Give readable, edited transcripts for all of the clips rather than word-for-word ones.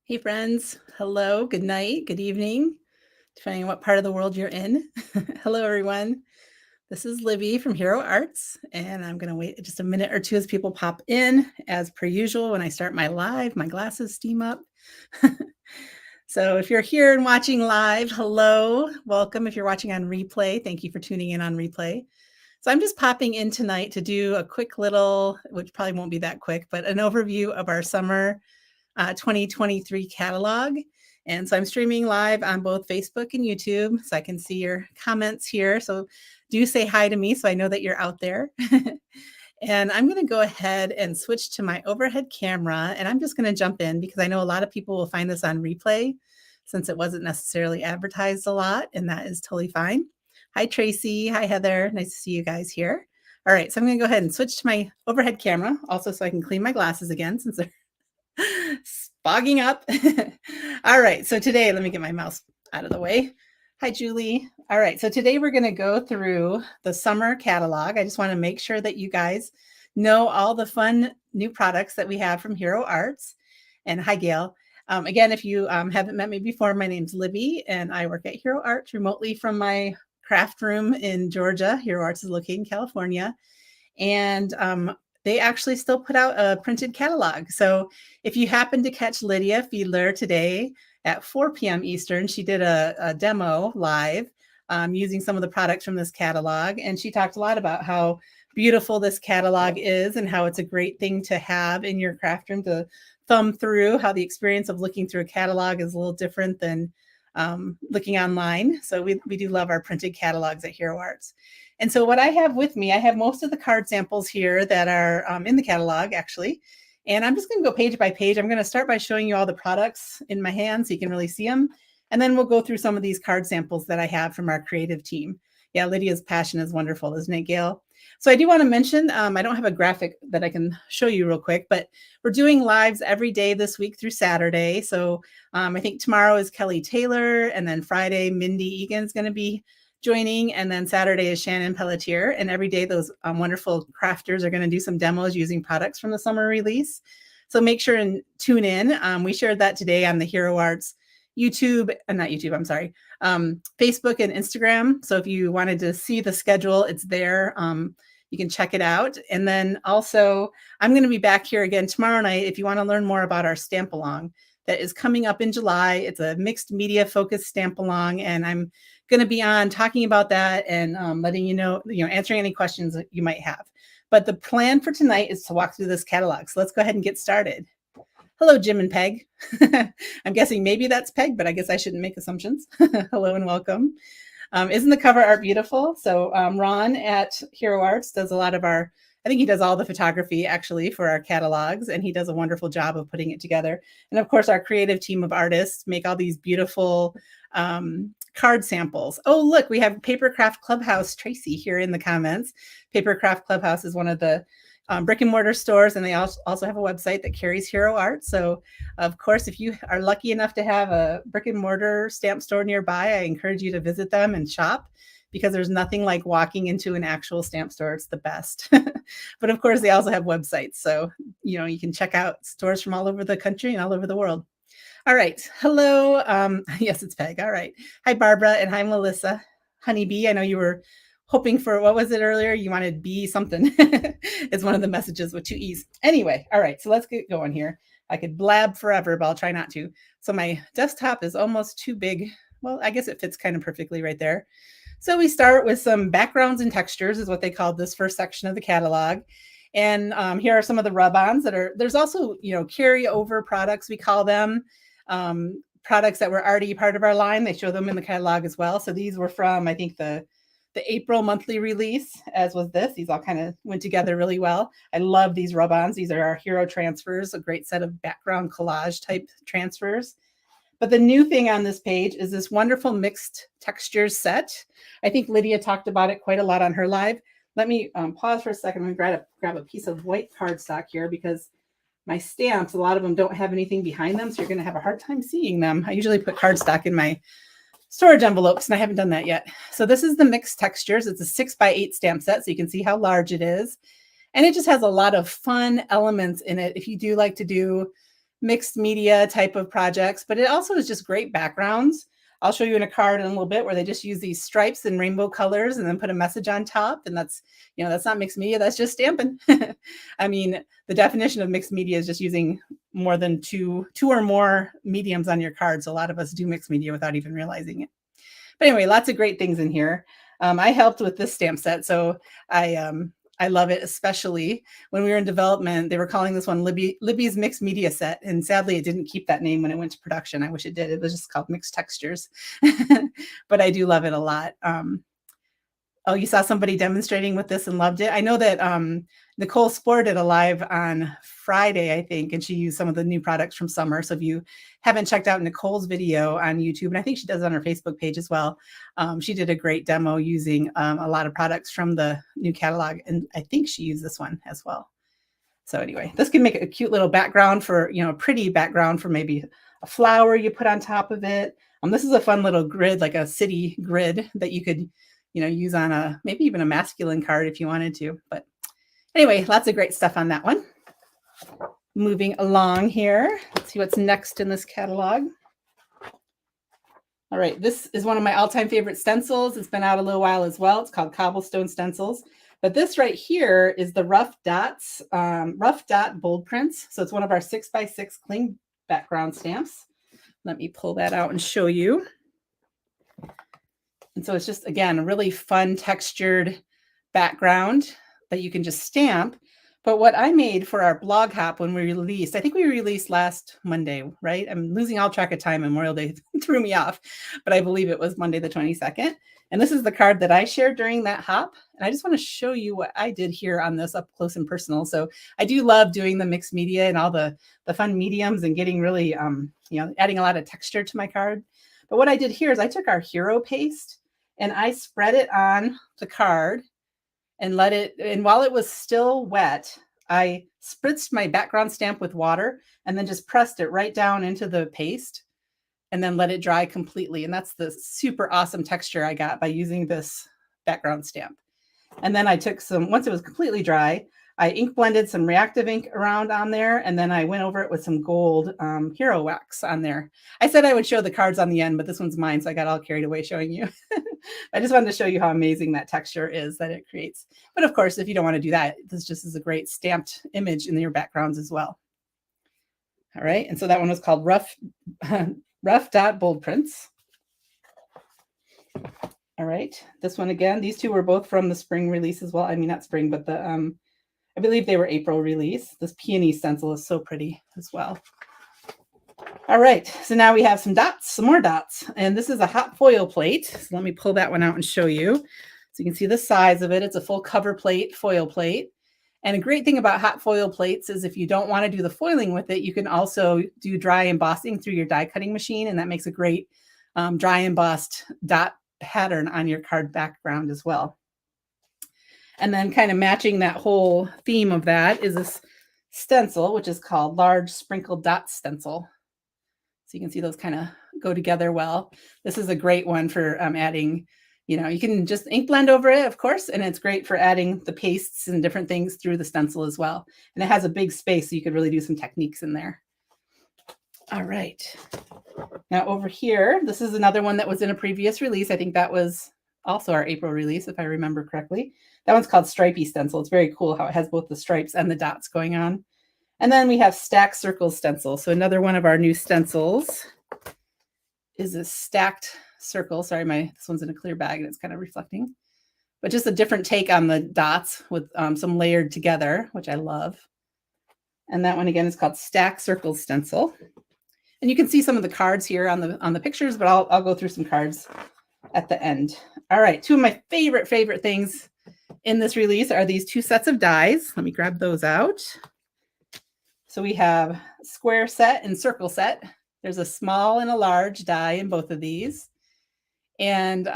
Hey friends, hello, good night, good evening, depending on what part of the world you're in. Hello everyone. This is Libby from Hero Arts, and I'm going to wait just a minute or two as people pop in. As per usual, when I start my live, my glasses steam up. So if you're here and watching live, hello, welcome. If you're watching on replay, thank you for tuning in on replay. So I'm just popping in tonight to do a quick little, which probably won't be that quick, but an overview of our summer 2023 catalog. And so I'm streaming live on both Facebook and YouTube, so I can see your comments here. So do say hi to me so I know that you're out there. And I'm going to go ahead and switch to my overhead camera, and I'm just going to jump in because I know a lot of people will find this on replay since it wasn't necessarily advertised a lot, and that is totally fine. Hi, Tracy. Hi, Heather. Nice to see you guys here. All right, so I'm going to go ahead and switch to my overhead camera also so I can clean my glasses again since they're fogging up. All right, so today, let me get my mouse out of the way. Hi, Julie. All right, so today we're going to go through the summer catalog. I just want to make sure that you guys know all the fun new products that we have from Hero Arts. And hi, Gail. Again, if you haven't met me before, my name's Libby, and I work at Hero Arts remotely from my craft room in Georgia. Hero Arts is located in California. And they actually still put out a printed catalog. So if you happen to catch Lydia Fiedler today at 4 p.m. Eastern, she did a demo live using some of the products from this catalog. And she talked a lot about how beautiful this catalog is and how it's a great thing to have in your craft room to thumb through, how the experience of looking through a catalog is a little different than looking online. So we do love our printed catalogs at Hero Arts. And so what I have with me, I have most of the card samples here that are in the catalog, actually. And I'm just going to go page by page. I'm going to start by showing you all the products in my hand so you can really see them. And then we'll go through some of these card samples that I have from our creative team. Yeah, Lydia's passion is wonderful, isn't it, Gail? So I do want to mention, I don't have a graphic that I can show you real quick, but we're doing lives every day this week through Saturday. So I think tomorrow is Kelly Taylor, and then Friday, Mindy Egan's going to be joining, and then Saturday is Shannon Pelletier, and every day those wonderful crafters are going to do some demos using products from the summer release. So make sure and tune in. We shared that today on the Hero Arts YouTube, not YouTube, I'm sorry, Facebook and Instagram. So if you wanted to see the schedule, it's there. You can check it out. And then also, I'm going to be back here again tomorrow night if you want to learn more about our stamp along that is coming up in July. It's a mixed media focused stamp along, and I'm going to be on talking about that and letting you know, answering any questions that you might have. But the plan for tonight is to walk through this catalog. So let's go ahead and get started. Hello, Jim and Peg. I'm guessing maybe that's Peg, but I guess I shouldn't make assumptions. Hello and welcome. Isn't the cover art beautiful? So Ron at Hero Arts does a lot of I think he does all the photography actually for our catalogs, and he does a wonderful job of putting it together. And of course, our creative team of artists make all these beautiful card samples. Oh, look, we have Papercraft Clubhouse Tracy here in the comments. Papercraft Clubhouse is one of the brick and mortar stores, and they also have a website that carries Hero Art. So of course, if you are lucky enough to have a brick and mortar stamp store nearby, I encourage you to visit them and shop, because there's nothing like walking into an actual stamp store. It's the best. But of course, they also have websites. So, you can check out stores from all over the country and all over the world. All right. Hello. Yes, it's Peg. All right. Hi, Barbara. And hi, Melissa. Honeybee. I know you were hoping for, what was it earlier? You wanted bee something. It's one of the messages with 2 E's. Anyway. All right. So let's get going here. I could blab forever, but I'll try not to. So my desktop is almost too big. Well, I guess it fits kind of perfectly right there. So we start with some backgrounds and textures is what they called this first section of the catalog. And here are some of the rub-ons there's also, carryover products, we call them, products that were already part of our line. They show them in the catalog as well. So these were from, I think, the April monthly release, as was this. These all kind of went together really well. I love these rub-ons. These are our hero transfers, a great set of background collage type transfers. But the new thing on this page is this wonderful mixed textures set. I think Lydia talked about it quite a lot on her live. Let me pause for a second. I'm going to grab a piece of white cardstock here, because my stamps, a lot of them don't have anything behind them, so you're going to have a hard time seeing them. I usually put cardstock in my storage envelopes, and I haven't done that yet. So this is the mixed textures. It's a 6x8 stamp set, so you can see how large it is. And it just has a lot of fun elements in it. If you do like to do mixed media type of projects, but it also is just great backgrounds. I'll show you in a card in a little bit where they just use these stripes and rainbow colors and then put a message on top. And that's, that's not mixed media, that's just stamping. I mean, the definition of mixed media is just using more than two or more mediums on your cards. A lot of us do mixed media without even realizing it. But anyway, lots of great things in here. I helped with this stamp set, so I love it, especially when we were in development. They were calling this one Libby's Mixed Media Set, and sadly, it didn't keep that name when it went to production. I wish it did. It was just called Mixed Textures, but I do love it a lot. Oh, you saw somebody demonstrating with this and loved it. I know that Nicole Spore did a live on Friday, I think, and she used some of the new products from summer. So if you haven't checked out Nicole's video on YouTube, and I think she does it on her Facebook page as well, she did a great demo using a lot of products from the new catalog, and I think she used this one as well. So anyway, this can make a cute little background for, a pretty background for maybe a flower you put on top of it. This is a fun little grid, like a city grid that you could use on maybe even a masculine card if you wanted to. But anyway, lots of great stuff on that one. Moving along here, let's see what's next in this catalog. All right, this is one of my all-time favorite stencils. It's been out a little while as well. It's called Cobblestone Stencils. But this right here is the rough dot bold prints. So it's one of our 6x6 cling background stamps. Let me pull that out and show you. And so it's just, again, a really fun textured background that you can just stamp. But what I made for our blog hop when we released, I think we released last Monday, right? I'm losing all track of time. Memorial Day threw me off, but I believe it was Monday the 22nd. And this is the card that I shared during that hop. And I just want to show you what I did here on this up close and personal. So I do love doing the mixed media and all the fun mediums and getting really, adding a lot of texture to my card. But what I did here is I took our hero paste and I spread it on the card and while it was still wet, I spritzed my background stamp with water and then just pressed it right down into the paste and then let it dry completely. And that's the super awesome texture I got by using this background stamp. And then I took once it was completely dry, I ink blended some reactive ink around on there, and then I went over it with some gold hero wax on there. I said I would show the cards on the end, but this one's mine, so I got all carried away showing you. I just wanted to show you how amazing that texture is that it creates. But of course, if you don't want to do that, this just is a great stamped image in your backgrounds as well. All right, and so that one was called Rough Dot Bold Prints. All right, this one again, these two were both from the spring release as well. I mean, not spring, but the I believe they were April release. This peony stencil is so pretty as well. All right, so now we have some more dots. And this is a hot foil plate. So let me pull that one out and show you. So you can see the size of it. It's a full cover plate, foil plate. And a great thing about hot foil plates is if you don't want to do the foiling with it, you can also do dry embossing through your die cutting machine. And that makes a great dry embossed dot pattern on your card background as well. And then kind of matching that whole theme of that is this stencil, which is called Large Sprinkled Dot Stencil. So you can see those kind of go together well. This is a great one for adding, you can just ink blend over it, of course, and it's great for adding the pastes and different things through the stencil as well. And it has a big space, so you could really do some techniques in there. All right. Now over here, this is another one that was in a previous release. I think that was also our April release, if I remember correctly. That one's called Stripey Stencil. It's very cool how it has both the stripes and the dots going on. And then we have Stacked Circles Stencil. So another one of our new stencils is a stacked circle. Sorry, this one's in a clear bag and it's kind of reflecting. But just a different take on the dots with some layered together, which I love. And that one again is called Stacked Circles Stencil. And you can see some of the cards here on the pictures, but I'll go through some cards at the end. All right, two of my favorite things in this release are these two sets of dies. Let me grab those out. So we have square set and circle set. There's a small and a large die in both of these. And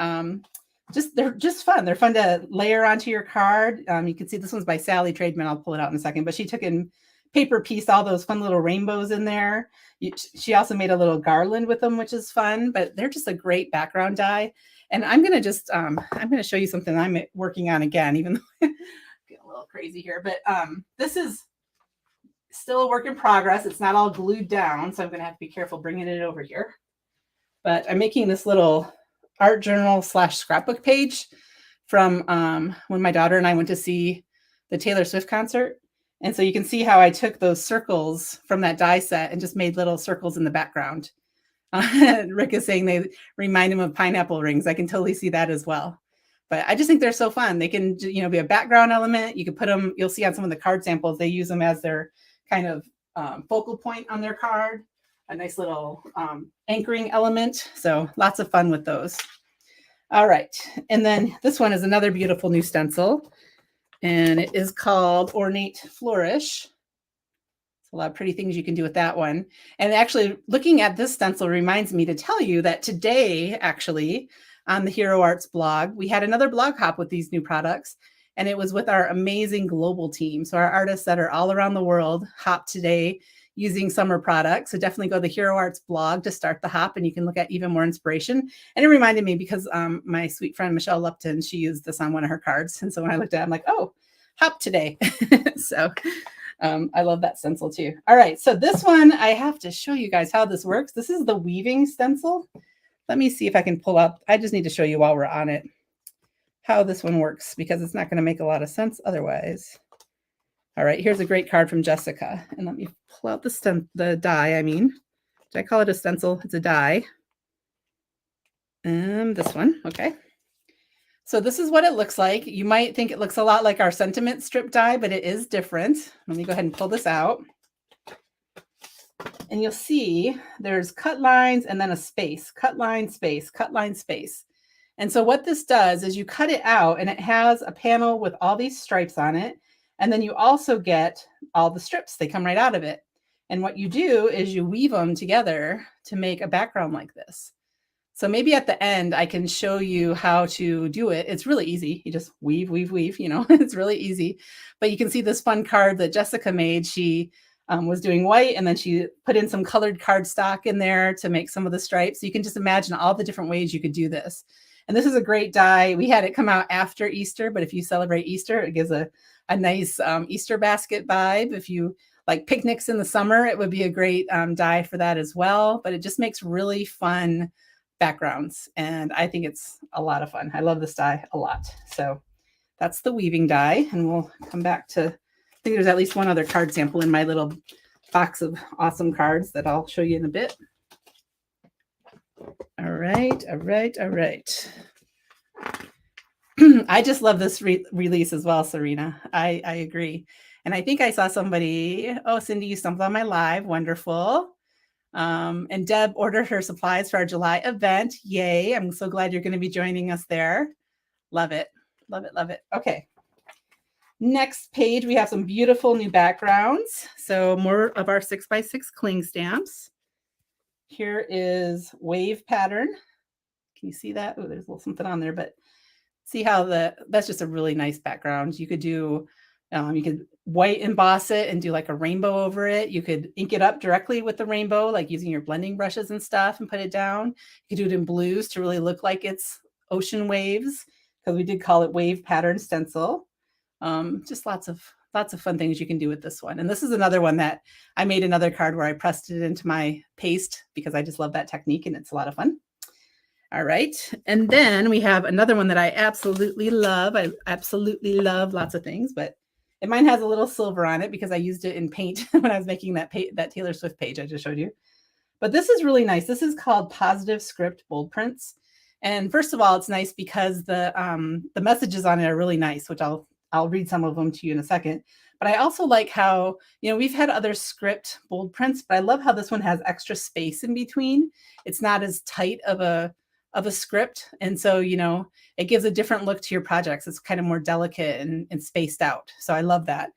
they're just fun. They're fun to layer onto your card. You can see this one's by Sally Tradman. I'll pull it out in a second, but she took in paper piece all those fun little rainbows in there. She also made a little garland with them, which is fun, but they're just a great background die. And I'm going to just, I'm going to show you something I'm working on again, even though I'm getting a little crazy here, but this is still a work in progress. It's not all glued down, so I'm going to have to be careful bringing it over here. But I'm making this little art journal / scrapbook page from when my daughter and I went to see the Taylor Swift concert. And so you can see how I took those circles from that die set and just made little circles in the background. Rick is saying they remind him of pineapple rings. I can totally see that as well. But I just think they're so fun. They can, be a background element. You can put them, you'll see on some of the card samples, they use them as their kind of focal point on their card, a nice little anchoring element. So lots of fun with those. All right. And then this one is another beautiful new stencil, and it is called Ornate Flourish. A lot of pretty things you can do with that one. And actually looking at this stencil reminds me to tell you that today, actually, on the Hero Arts blog, we had another blog hop with these new products, and it was with our amazing global team. So our artists that are all around the world hop today using summer products. So definitely go to the Hero Arts blog to start the hop, and you can look at even more inspiration. And it reminded me because my sweet friend, Michelle Lupton, she used this on one of her cards. And so when I looked at it, I'm like, oh, hop today. So I love that stencil too. All right, so this one, I have to show you guys how this works. This is the weaving stencil. Let me see if I can pull up. I just need to show you while we're on it how this one works, because it's not going to make a lot of sense otherwise. All right, here's a great card from Jessica. And let me pull out the die, I mean. Did I call it a stencil? It's a die. And this one, okay. So this is what it looks like. You might think it looks a lot like our sentiment strip die, but it is different. Let me go ahead and pull this out. And you'll see there's cut lines and then a space, cut line, space, cut line, space. And so what this does is you cut it out, and it has a panel with all these stripes on it. And then you also get all the strips. They come right out of it. And what you do is you weave them together to make a background like this. So maybe at the end, I can show you how to do it. It's really easy. You just weave, weave, weave, it's really easy. But you can see this fun card that Jessica made. She was doing white, and then she put in some colored cardstock in there to make some of the stripes. So you can just imagine all the different ways you could do this. And this is a great die. We had it come out after Easter, but if you celebrate Easter, it gives a nice Easter basket vibe. If you like picnics in the summer, it would be a great die for that as well. But it just makes really fun backgrounds, and I think it's a lot of fun. I love this die a lot. So that's the weaving die, and we'll come back to, I think there's at least one other card sample in my little box of awesome cards that I'll show you in a bit. All right. I just love this release as well, Serena. I agree. And I think I saw somebody, Cindy, you stumbled on my live. Wonderful. And Deb ordered her supplies for our July event. Yay. I'm so glad you're going to be joining us there. Love it. Love it. Love it. Okay. Next page, we have some beautiful new backgrounds. So more of our 6x6 cling stamps. Here is wave pattern. Can you see that? Oh, there's a little something on there, but see how that's just a really nice background. You could do, you could white emboss it and do like a rainbow over it. You could ink it up directly with the rainbow, like using your blending brushes and stuff, and put it down. You could do it in blues to really look like it's ocean waves, because we did call it wave pattern stencil. Just lots of fun things you can do with this one. And this is another one that I made another card where I pressed it into my paste, because I just love that technique and it's a lot of fun. All right. And then we have another one that I absolutely love. I absolutely love lots of things, but mine has a little silver on it because I used it in paint when I was making that Taylor Swift page I just showed you. But this is really nice. This is called Positive Script Bold Prints. And first of all, it's nice because the messages on it are really nice, which I'll read some of them to you in a second. But I also like how, we've had other script bold prints, but I love how this one has extra space in between. It's not as tight of a script. And so, it gives a different look to your projects. It's kind of more delicate and spaced out. So I love that.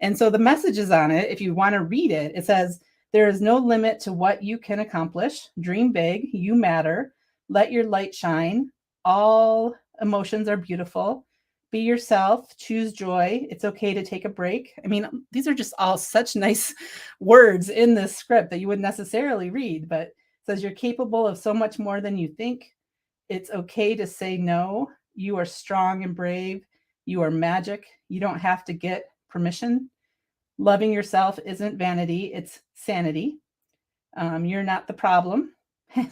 And so the messages on it, if you want to read it, it says, there is no limit to what you can accomplish. Dream big, you matter. Let your light shine. All emotions are beautiful. Be yourself, choose joy. It's okay to take a break. I mean, these are just all such nice words in this script that you wouldn't necessarily read, but it says you're capable of so much more than you think. It's okay to say no. You are strong and brave. You are magic. You don't have to get permission. Loving yourself isn't vanity, it's sanity. You're not the problem.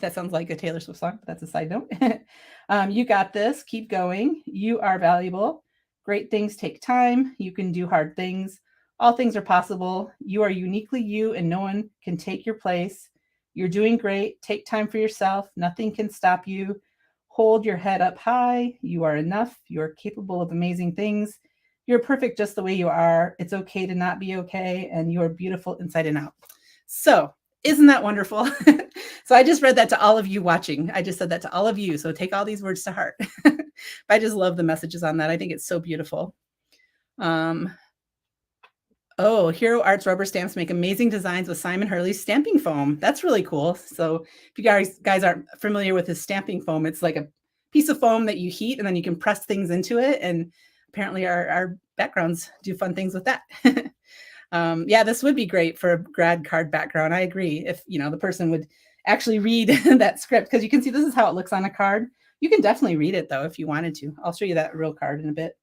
That sounds like a Taylor Swift song, but that's a side note. You got this. Keep going. You are valuable. Great things take time. You can do hard things. All things are possible. You are uniquely you, and no one can take your place. You're doing great. Take time for yourself. Nothing can stop you. Hold your head up high. You are enough. You are capable of amazing things. You're perfect just the way you are. It's okay to not be okay, and you are beautiful inside and out. So, isn't that wonderful? So I just read that to all of you watching. I just said that to all of you. So take all these words to heart. I just love the messages on that. I think it's so beautiful. Oh, Hero Arts rubber stamps make amazing designs with Simon Hurley's stamping foam. That's really cool. So if you guys aren't familiar with his stamping foam, it's like a piece of foam that you heat and then you can press things into it. And apparently our backgrounds do fun things with that. Yeah, this would be great for a grad card background. I agree. If, the person would actually read that script, because you can see this is how it looks on a card. You can definitely read it though, if you wanted to. I'll show you that real card in a bit.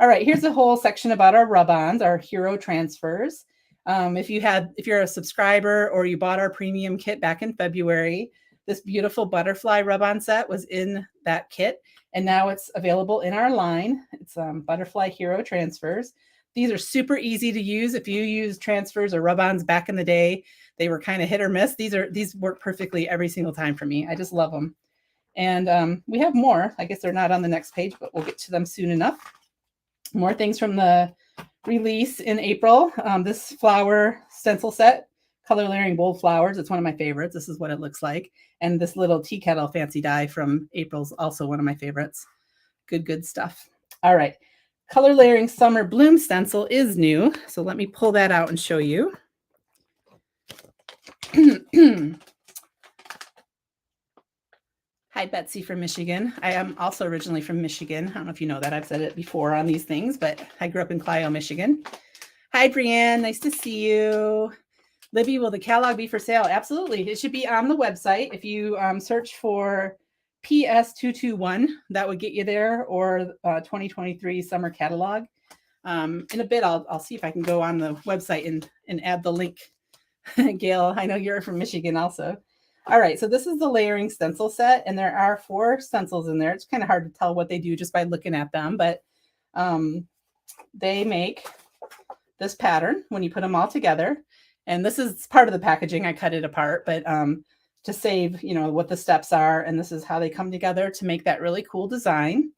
All right, here's a whole section about our rub-ons, our hero transfers. If you're a subscriber or you bought our premium kit back in February, this beautiful butterfly rub-on set was in that kit, and now it's available in our line. It's butterfly hero transfers. These are super easy to use. If you use transfers or rub-ons back in the day, they were kind of hit or miss. These work perfectly every single time for me. I just love them. And we have more. I guess they're not on the next page, but we'll get to them soon enough. More things from the release in April. This flower stencil set, color layering bold flowers. It's one of my favorites. This is what it looks like. And this little tea kettle fancy die from April's also one of my favorites. Good stuff. All right. Color layering summer bloom stencil is new. So let me pull that out and show you. Hi, Betsy from Michigan. I am also originally from Michigan. I don't know if you know that. I've said it before on these things, but I grew up in Clio, Michigan. Hi, Brianne. Nice to see you. Libby, will the catalog be for sale? Absolutely. It should be on the website. If you search for PS221, that would get you there, or 2023 summer catalog. In a bit, I'll see if I can go on the website and add the link. Gail, I know you're from Michigan also. All right, so this is the layering stencil set, and there are 4 stencils in there. It's kind of hard to tell what they do just by looking at them, but they make this pattern when you put them all together. And this is part of the packaging. I cut it apart, but to save, what the steps are, and this is how they come together to make that really cool design.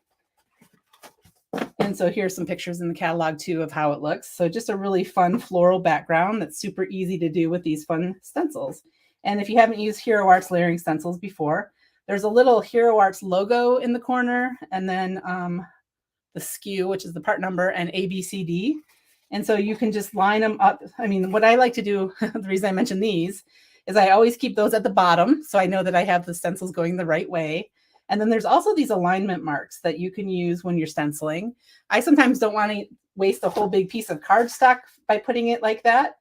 And so here's some pictures in the catalog too of how it looks. So just a really fun floral background that's super easy to do with these fun stencils. And if you haven't used Hero Arts layering stencils before, there's a little Hero Arts logo in the corner, and then the SKU, which is the part number, and ABCD. And so you can just line them up. I mean, what I like to do, the reason I mention these, is I always keep those at the bottom, so I know that I have the stencils going the right way. And then there's also these alignment marks that you can use when you're stenciling. I sometimes don't want to waste a whole big piece of cardstock by putting it like that.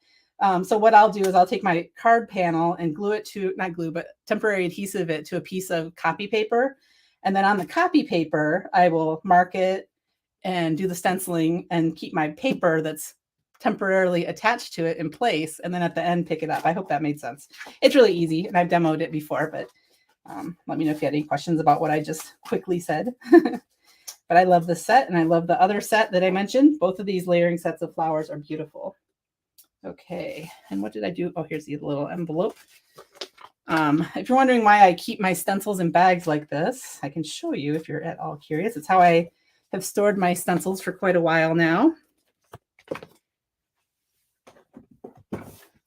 So what I'll do is I'll take my card panel and glue it to, not glue, but temporary adhesive it to a piece of copy paper. And then on the copy paper, I will mark it and do the stenciling and keep my paper that's temporarily attached to it in place. And then at the end, pick it up. I hope that made sense. It's really easy, and I've demoed it before, but let me know if you had any questions about what I just quickly said. But I love this set, and I love the other set that I mentioned. Both of these layering sets of flowers are beautiful. Okay, and what did I do? Oh, here's the little envelope. If you're wondering why I keep my stencils in bags like this, I can show you if you're at all curious. It's how I have stored my stencils for quite a while now.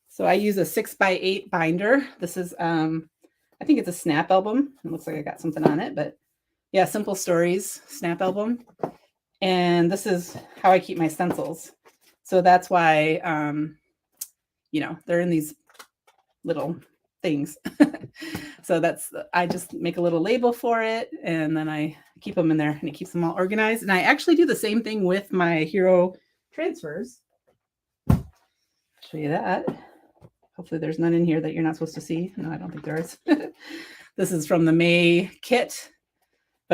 So I use a 6x8 binder. This is, I think it's a snap album. It looks like I got something on it, but yeah, Simple Stories snap album. And this is how I keep my stencils. So that's why, they're in these little things. So I just make a little label for it, and then I keep them in there, and it keeps them all organized. And I actually do the same thing with my Hero transfers. Show you that. Hopefully there's none in here that you're not supposed to see. No, I don't think there is. This is from the May kit,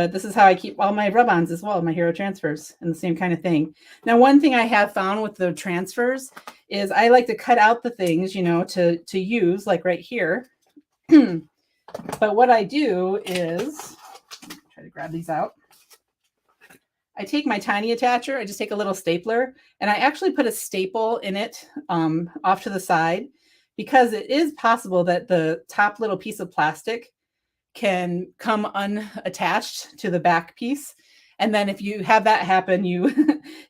But this is how I keep all my rub-ons as well, my hero transfers, and the same kind of thing. Now, one thing I have found with the transfers is I like to cut out the things, you know, to use, like right here. But what I do is, try to grab these out. I take my tiny attacher, I just take a little stapler, and I actually put a staple in it off to the side, because it is possible that the top little piece of plastic can come unattached to the back piece. And then if you have that happen,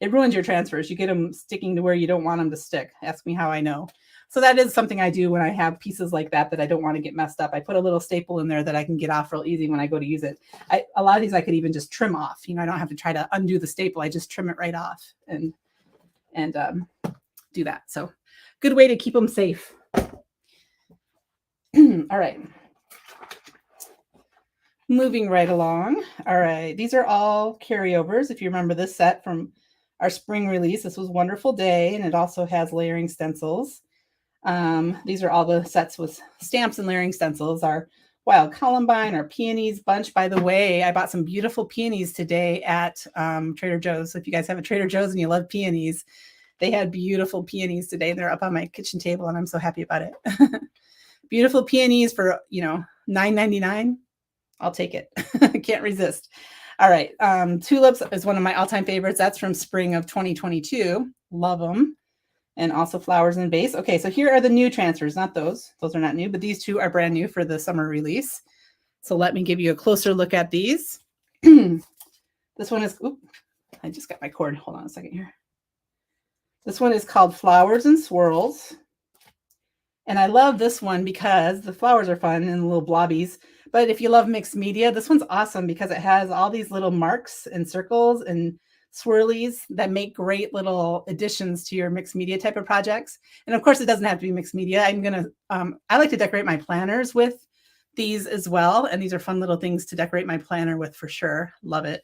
it ruins your transfers. You get them sticking to where you don't want them to stick. Ask me how I know. So that is something I do when I have pieces like that I don't want to get messed up. I put a little staple in there that I can get off real easy when I go to use it. A lot of these I could even just trim off. You know, I don't have to try to undo the staple. I just trim it right off and do that. So good way to keep them safe. All right. Moving right along. All right. These are all carryovers. If you remember this set from our spring release, this was Wonderful Day, and it also has layering stencils. These are all the sets with stamps and layering stencils. Our Wild Columbine, our Peonies bunch. By the way, I bought some beautiful peonies today at Trader Joe's. So if you guys have a Trader Joe's and you love peonies, they had beautiful peonies today. They're up on my kitchen table, and I'm so happy about it. Beautiful peonies for, you know, $9.99. I'll take it. I can't resist. All right. Tulips is one of my all-time favorites. That's from spring of 2022. Love them. And also Flowers in Vase. Okay, so here are the new transfers, not those. Those are not new, but these two are brand new for the summer release. So let me give you a closer look at these. This one is, I just got my cord. Hold on a second here. This one is called Flowers and Swirls. And I love this one because the flowers are fun and little blobbies. But if you love mixed media, this one's awesome because it has all these little marks and circles and swirlies that make great little additions to your mixed media type of projects. And of course, it doesn't have to be mixed media. I like to decorate my planners with these as well. And these are fun little things to decorate my planner with for sure. Love it.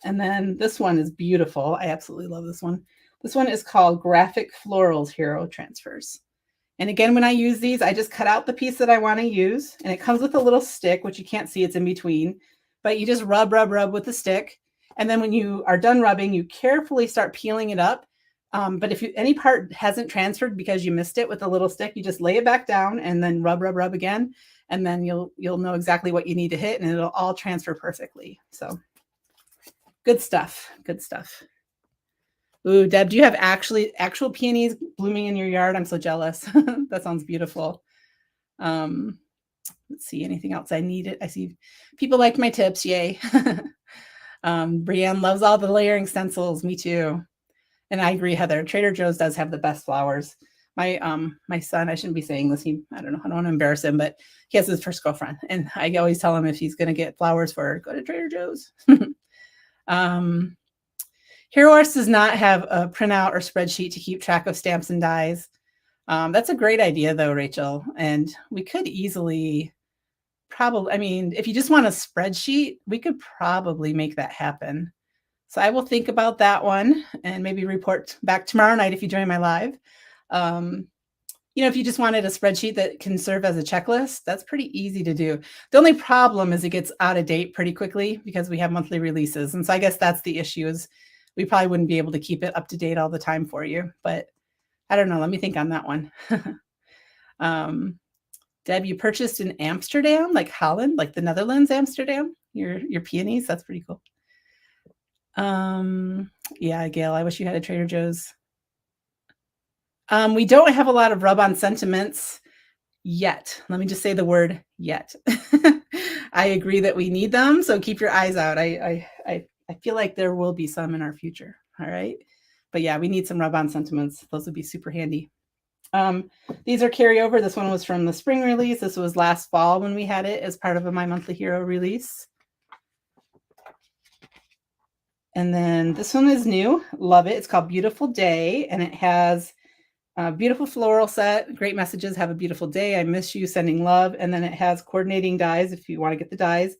And then this one is beautiful. I absolutely love this one. This one is called Graphic Florals Hero Transfers. And again, when I use these, I just cut out the piece that I want to use. And it comes with a little stick, which you can't see, it's in between. But you just rub with the stick. And then when you are done rubbing, you carefully start peeling it up. But if any part hasn't transferred because you missed it with a little stick, you just lay it back down and then rub again. And then you'll know exactly what you need to hit, and it'll all transfer perfectly. So good stuff. Good stuff. Ooh, Deb, do you have actual peonies blooming in your yard? I'm so jealous. That sounds beautiful. Let's see, anything else I needed? I see people liked my tips. Yay. Brienne loves all the layering stencils. Me too. And I agree, Heather. Trader Joe's does have the best flowers. My son, I shouldn't be saying this. I don't know. I don't want to embarrass him, but he has his first girlfriend. And I always tell him if he's going to get flowers for her, go to Trader Joe's. Hero Arts does not have a printout or spreadsheet to keep track of stamps and dies. That's a great idea though, Rachel. And we could easily if you just want a spreadsheet, we could probably make that happen. So I will think about that one and maybe report back tomorrow night if you join my live. If you just wanted a spreadsheet that can serve as a checklist, that's pretty easy to do. The only problem is it gets out of date pretty quickly because we have monthly releases. And so I guess that's the issue, is we probably wouldn't be able to keep it up to date all the time for you. But I don't know. Let me think on that one. Deb, you purchased in Amsterdam, like Holland, like the Netherlands, Amsterdam, your peonies. That's pretty cool. Yeah, Gail, I wish you had a Trader Joe's. We don't have a lot of rub-on sentiments yet. Let me just say the word yet. I agree that we need them, so keep your eyes out. I feel like there will be some in our future. All right. But yeah, we need some rub-on sentiments. Those would be super handy. These are carryover. This one was from the spring release. This was last fall when we had it as part of My Monthly Hero release. And then this one is new. Love it. It's called Beautiful Day, and it has a beautiful floral set. Great messages. Have a beautiful day. I miss you. Sending love. And then it has coordinating dies if you want to get the dies,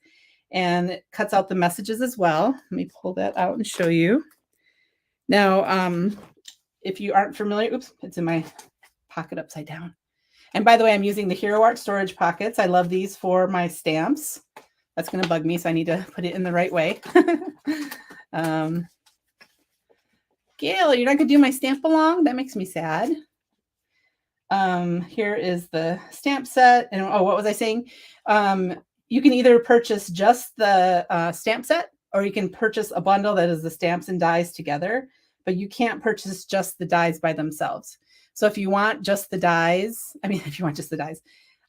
and it cuts out the messages as well. Let me pull that out and show you. Now, if you aren't familiar, oops, it's in my pocket upside down. And by the way, I'm using the Hero Art storage pockets. I love these for my stamps. That's going to bug me, so I need to put it in the right way. Gail, you're not going to do my stamp along? That makes me sad. Here is the stamp set. And oh, what was I saying? You can either purchase just the stamp set, or you can purchase a bundle that is the stamps and dies together, but you can't purchase just the dies by themselves. So if you want just the dies, if you want just the dies,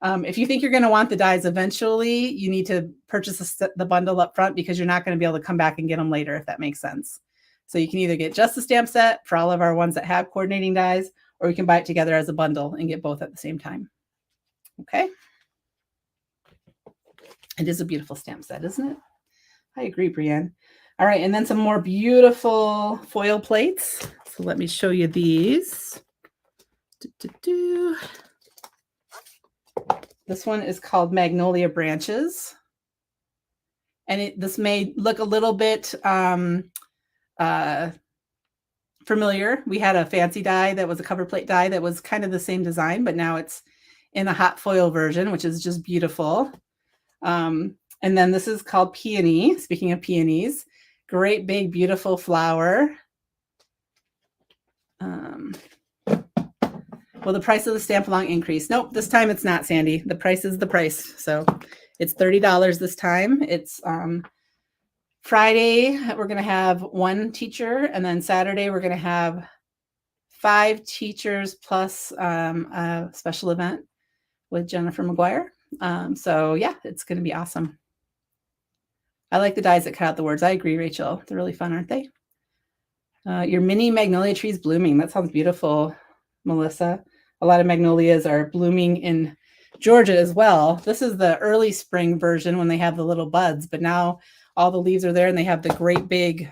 if you think you're going to want the dies eventually, you need to purchase the bundle up front, because you're not going to be able to come back and get them later, if that makes sense. So you can either get just the stamp set for all of our ones that have coordinating dies, or you can buy it together as a bundle and get both at the same time. Okay. It is a beautiful stamp set, isn't it? I agree, Brienne. All right, and then some more beautiful foil plates. So let me show you these. This one is called Magnolia Branches. And this may look a little bit familiar. We had a fancy die that was a cover plate die that was kind of the same design, but now it's in a hot foil version, which is just beautiful. And then this is called Peony. Speaking of peonies, great big beautiful flower. Will the price of the stamp along increase? Nope, this time it's not, Sandy. The price is the price. So it's $30 this time. It's Friday, we're going to have one teacher, and then Saturday, we're going to have 5 teachers plus a special event with Jennifer McGuire. So yeah, it's going to be awesome. I like the dies that cut out the words. I agree, Rachel. They're really fun, aren't they? Your mini magnolia trees blooming. That sounds beautiful, Melissa. A lot of magnolias are blooming in Georgia as well. This is the early spring version when they have the little buds, but now all the leaves are there and they have the great big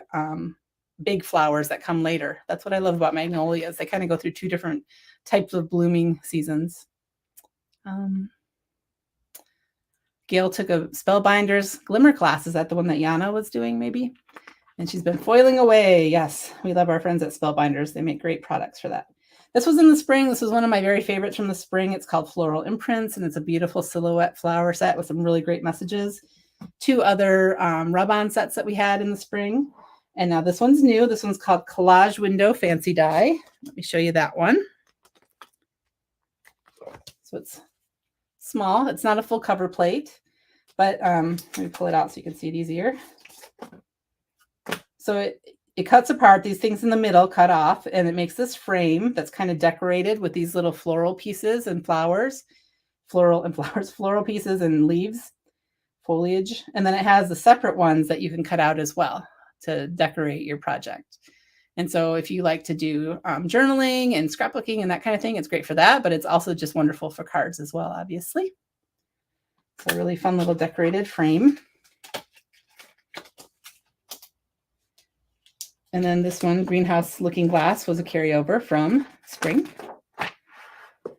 flowers that come later. That's what I love about magnolias. They kind of go through 2 different types of blooming seasons. Gail took a Spellbinders Glimmer class. Is that the one that Yana was doing maybe? And she's been foiling away. Yes, we love our friends at Spellbinders. They make great products for that. This was in the spring. This was one of my very favorites from the spring. It's called Floral Imprints, and it's a beautiful silhouette flower set with some really great messages. 2 other rub-on sets that we had in the spring. And now this one's new. This one's called Collage Window Fancy Die. Let me show you that one. So it's small. It's not a full cover plate, but let me pull it out so you can see it easier. So it cuts apart. These things in the middle cut off, and it makes this frame that's kind of decorated with these little floral pieces and flowers, floral pieces and leaves, foliage. And then it has the separate ones that you can cut out as well to decorate your project. And so if you like to do journaling and scrapbooking and that kind of thing, it's great for that, but it's also just wonderful for cards as well, obviously. It's a really fun little decorated frame. And then this one, Greenhouse Looking Glass, was a carryover from spring.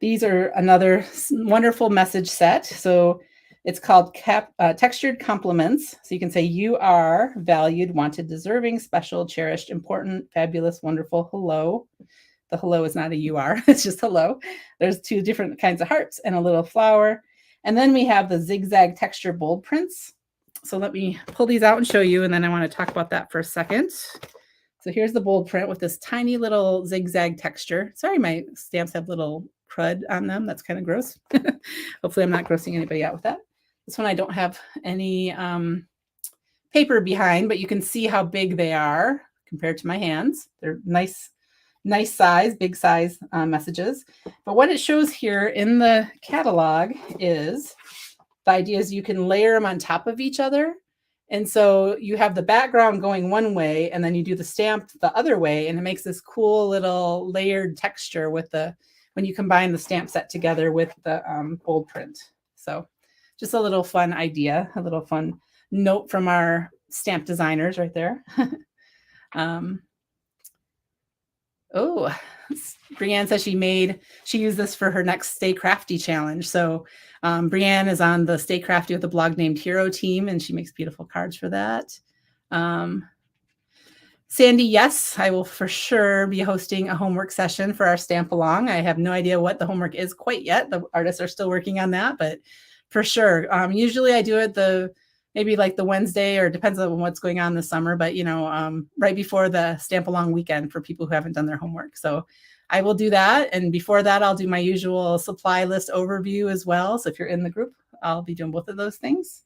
These are another wonderful message set. So it's called Textured Compliments. So you can say, you are valued, wanted, deserving, special, cherished, important, fabulous, wonderful, hello. The hello is not a you are, it's just hello. There's 2 different kinds of hearts and a little flower. And then we have the zigzag texture bold prints. So let me pull these out and show you, and then I want to talk about that for a second. So here's the bold print with this tiny little zigzag texture. Sorry, my stamps have little crud on them. That's kind of gross. Hopefully I'm not grossing anybody out with that. This one I don't have any paper behind, but you can see how big they are compared to my hands. They're nice size, big size messages. But what it shows here in the catalog is the idea is you can layer them on top of each other. And so you have the background going one way, and then you do the stamp the other way, and it makes this cool little layered texture with when you combine the stamp set together with the bold print. So just a little fun idea, a little fun note from our stamp designers right there. Oh, Brienne says she used this for her next Stay Crafty challenge. So Brienne is on the Stay Crafty with a blog named Hero team, and she makes beautiful cards for that. Sandy, yes, I will for sure be hosting a homework session for our Stamp Along. I have no idea what the homework is quite yet. The artists are still working on that, but for sure. Usually I do it the maybe like the Wednesday, or depends on what's going on this summer, but right before the stamp along weekend for people who haven't done their homework. So I will do that. And before that, I'll do my usual supply list overview as well. So if you're in the group, I'll be doing both of those things.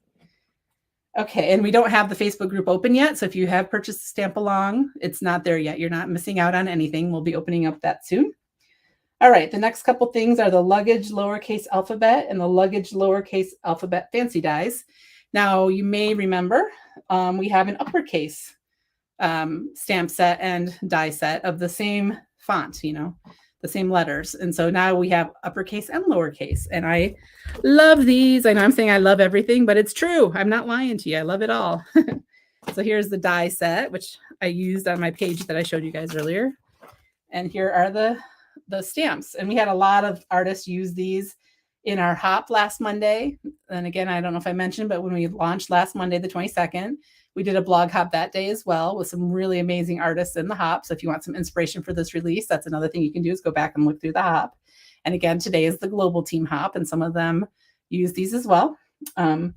Okay, and we don't have the Facebook group open yet. So if you have purchased a stamp along, it's not there yet. You're not missing out on anything. We'll be opening up that soon. All right, the next couple things are the luggage lowercase alphabet and the luggage lowercase alphabet fancy dies. Now, you may remember we have an uppercase stamp set and die set of the same font, the same letters. And so now we have uppercase and lowercase. And I love these. I know I'm saying I love everything, but it's true. I'm not lying to you. I love it all. So here's the die set, which I used on my page that I showed you guys earlier. And here are the stamps. And we had a lot of artists use these in our hop last Monday. And again, I don't know if I mentioned, but when we launched last Monday, the 22nd, we did a blog hop that day as well with some really amazing artists in the hop. So if you want some inspiration for this release, that's another thing you can do, is go back and look through the hop. And again, today is the global team hop, and some of them use these as well. I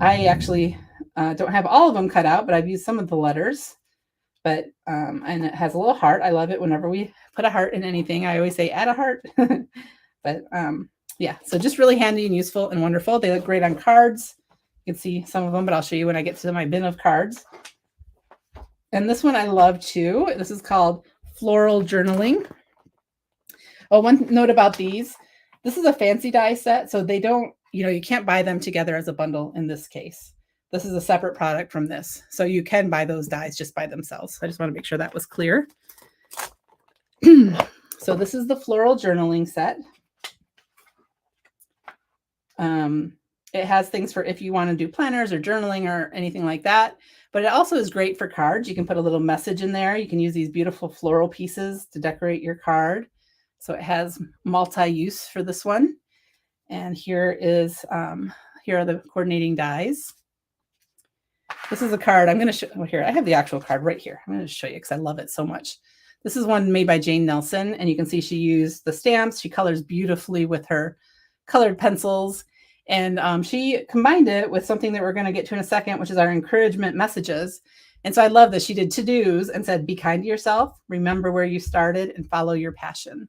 actually don't have all of them cut out, but I've used some of the letters. But and it has a little heart. I love it whenever we put a heart in anything. I always say add a heart. But yeah, so just really handy and useful and wonderful. They look great on cards. You can see some of them, but I'll show you when I get to my bin of cards. And this one I love too. This is called Floral Journaling. Oh, one note about these. This is a fancy die set, so they don't, you can't buy them together as a bundle in this case. This is a separate product from this. So you can buy those dies just by themselves. I just want to make sure that was clear. So this is the Floral Journaling set. It has things for if you want to do planners or journaling or anything like that. But it also is great for cards. You can put a little message in there. You can use these beautiful floral pieces to decorate your card. So it has multi-use for this one. And here are the coordinating dies. This is a card I'm going to show here. I have the actual card right here. I'm going to show you because I love it so much. This is one made by Jane Nelson, and you can see she used the stamps. She colors beautifully with her colored pencils, and she combined it with something that we're going to get to in a second, which is our encouragement messages. And so I love this. She did to-dos and said, be kind to yourself, remember where you started, and follow your passion.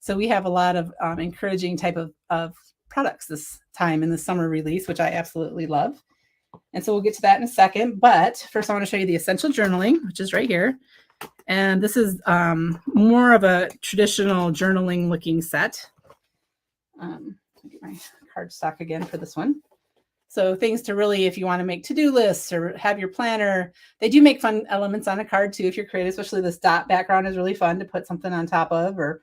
So we have a lot of encouraging type of products this time in the summer release, which I absolutely love. And so we'll get to that in a second. But first, I want to show you the Essential Journaling, which is right here. And this is more of a traditional journaling looking set. Get my card stock again for this one. So things to really, if you want to make to-do lists or have your planner, they do make fun elements on a card too, if you're creative, especially this dot background is really fun to put something on top of, or,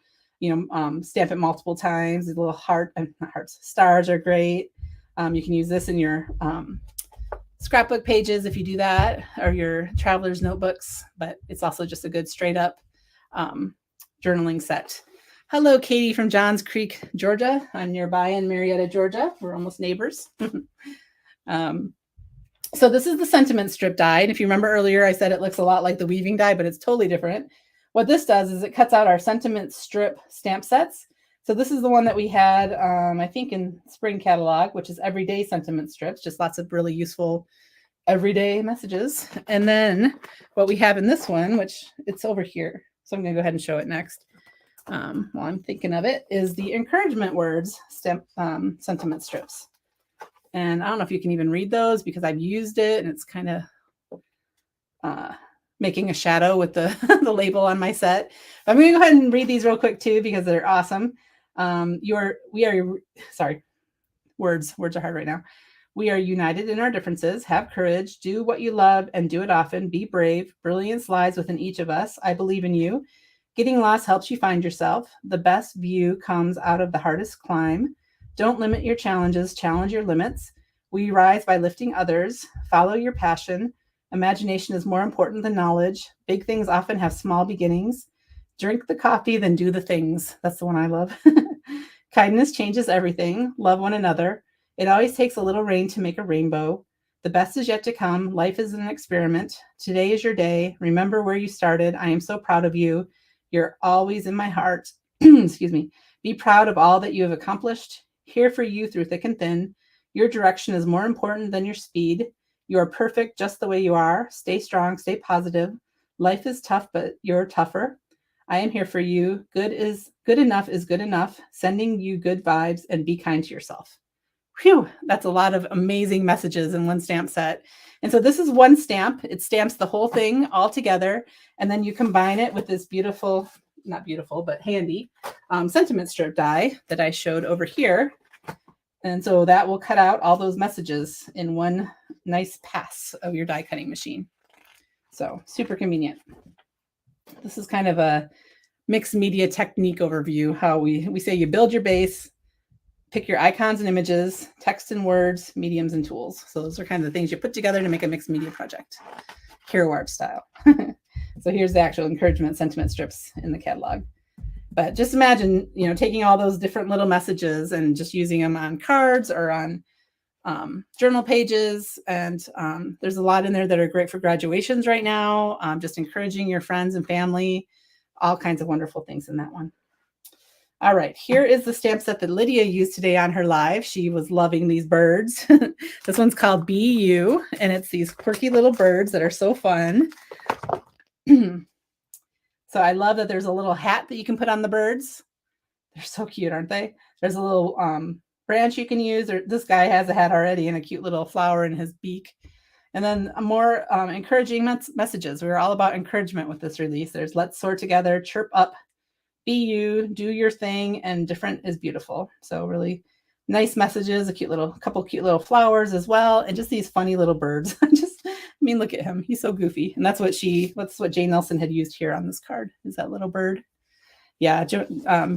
stamp it multiple times. The little not hearts, stars are great. You can use this in your scrapbook pages if you do that, or your traveler's notebooks, but it's also just a good straight up journaling set. Hello, Katie from Johns Creek, Georgia. I'm nearby in Marietta, Georgia. We're almost neighbors. So this is the sentiment strip die. And if you remember earlier, I said it looks a lot like the weaving die, but it's totally different. What this does is it cuts out our sentiment strip stamp sets. So this is the one that we had, I think, in spring catalog, which is everyday sentiment strips, just lots of really useful everyday messages. And then what we have in this one, which it's over here, so I'm going to go ahead and show it next. While I'm thinking of it, is the encouragement words sentiment strips. And I don't know if you can even read those because I've used it, and it's kind of making a shadow with the, the label on my set. But I'm going to go ahead and read these real quick too because they're awesome. Words are hard right now. We are united in our differences. Have courage. Do what you love and do it often. Be brave. Brilliance lies within each of us. I believe in you. Getting lost helps you find yourself. The best view comes out of the hardest climb. Don't limit your challenges. Challenge your limits. We rise by lifting others. Follow your passion. Imagination is more important than knowledge. Big things often have small beginnings. Drink the coffee, then do the things. That's the one I love. Kindness changes everything. Love one another. It always takes a little rain to make a rainbow. The best is yet to come. Life is an experiment. Today is your day. Remember where you started. I am so proud of you. You're always in my heart. Excuse me. Be proud of all that you have accomplished. Here for you through thick and thin. Your direction is more important than your speed. You are perfect just the way you are. Stay strong, stay positive. Life is tough, but you're tougher. I am here for you. Good enough is good enough. Sending you good vibes, and be kind to yourself. Phew, that's a lot of amazing messages in one stamp set. And so this is one stamp. It stamps the whole thing all together. And then you combine it with this beautiful, not beautiful, but handy sentiment strip die that I showed over here. And so that will cut out all those messages in one nice pass of your die cutting machine. So super convenient. This is kind of a mixed media technique overview, how we say you build your base, pick your icons and images, text and words, mediums and tools. So those are kind of the things you put together to make a mixed media project, hero art style. So here's the actual encouragement sentiment strips in the catalog. But just imagine, taking all those different little messages and just using them on cards or on journal pages. And there's a lot in there that are great for graduations right now. Just encouraging your friends and family, all kinds of wonderful things in that one. All right, here is the stamp set that Lydia used today on her live. She was loving these birds. This one's called Be You, and it's these quirky little birds that are so fun. So I love that there's a little hat that you can put on the birds. They're so cute, aren't they? There's a little branch you can use, or this guy has a hat already and a cute little flower in his beak. And then more encouraging messages. We're all about encouragement with this release. There's let's soar together, chirp up, be you, do your thing, and different is beautiful. So really nice messages, couple cute little flowers as well, and just these funny little birds. Look at him. He's so goofy. And that's what Jane Nelson had used here on this card, is that little bird. Yeah,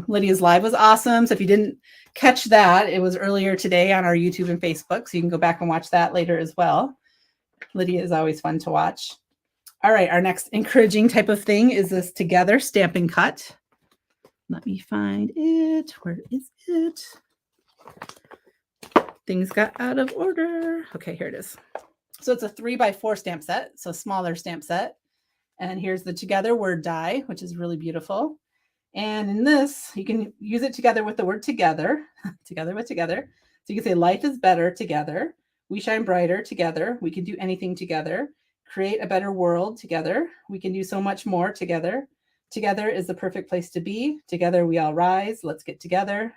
Lydia's live was awesome. So if you didn't catch that, it was earlier today on our YouTube and Facebook. So you can go back and watch that later as well. Lydia is always fun to watch. All right, our next encouraging type of thing is this Together Stamp and Cut. Let me find it. Where is it? Things got out of order. Okay, here it is. So it's a 3x4 stamp set, so smaller stamp set. And here's the Together word die, which is really beautiful. And in this, you can use it together with the word together, together with together. So you can say life is better together. We shine brighter together. We can do anything together. Create a better world together. We can do so much more together. Together is the perfect place to be. Together we all rise. Let's get together.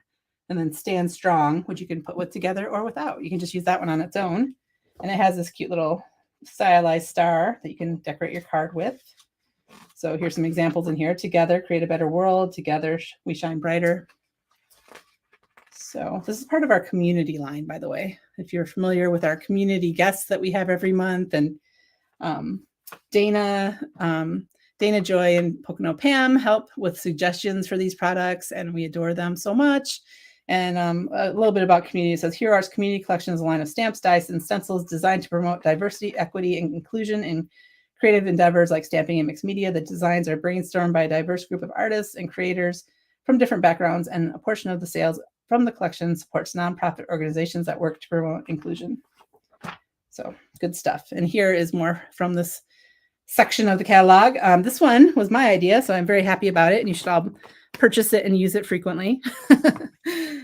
And then stand strong, which you can put with together or without. You can just use that one on its own. And it has this cute little stylized star that you can decorate your card with. So here's some examples in here. Together, create a better world. Together, we shine brighter. So this is part of our community line, by the way. If you're familiar with our community guests that we have every month, and Dana Joy and Pocono Pam help with suggestions for these products, and we adore them so much. And a little bit about community. It says, Hero Art's Community Collection is a line of stamps, dice, and stencils designed to promote diversity, equity, and inclusion in creative endeavors like stamping and mixed media. The designs are brainstormed by a diverse group of artists and creators from different backgrounds, and a portion of the sales from the collection supports nonprofit organizations that work to promote inclusion. So good stuff. And here is more from this section of the catalog. This one was my idea, so I'm very happy about it, and you should all purchase it and use it frequently.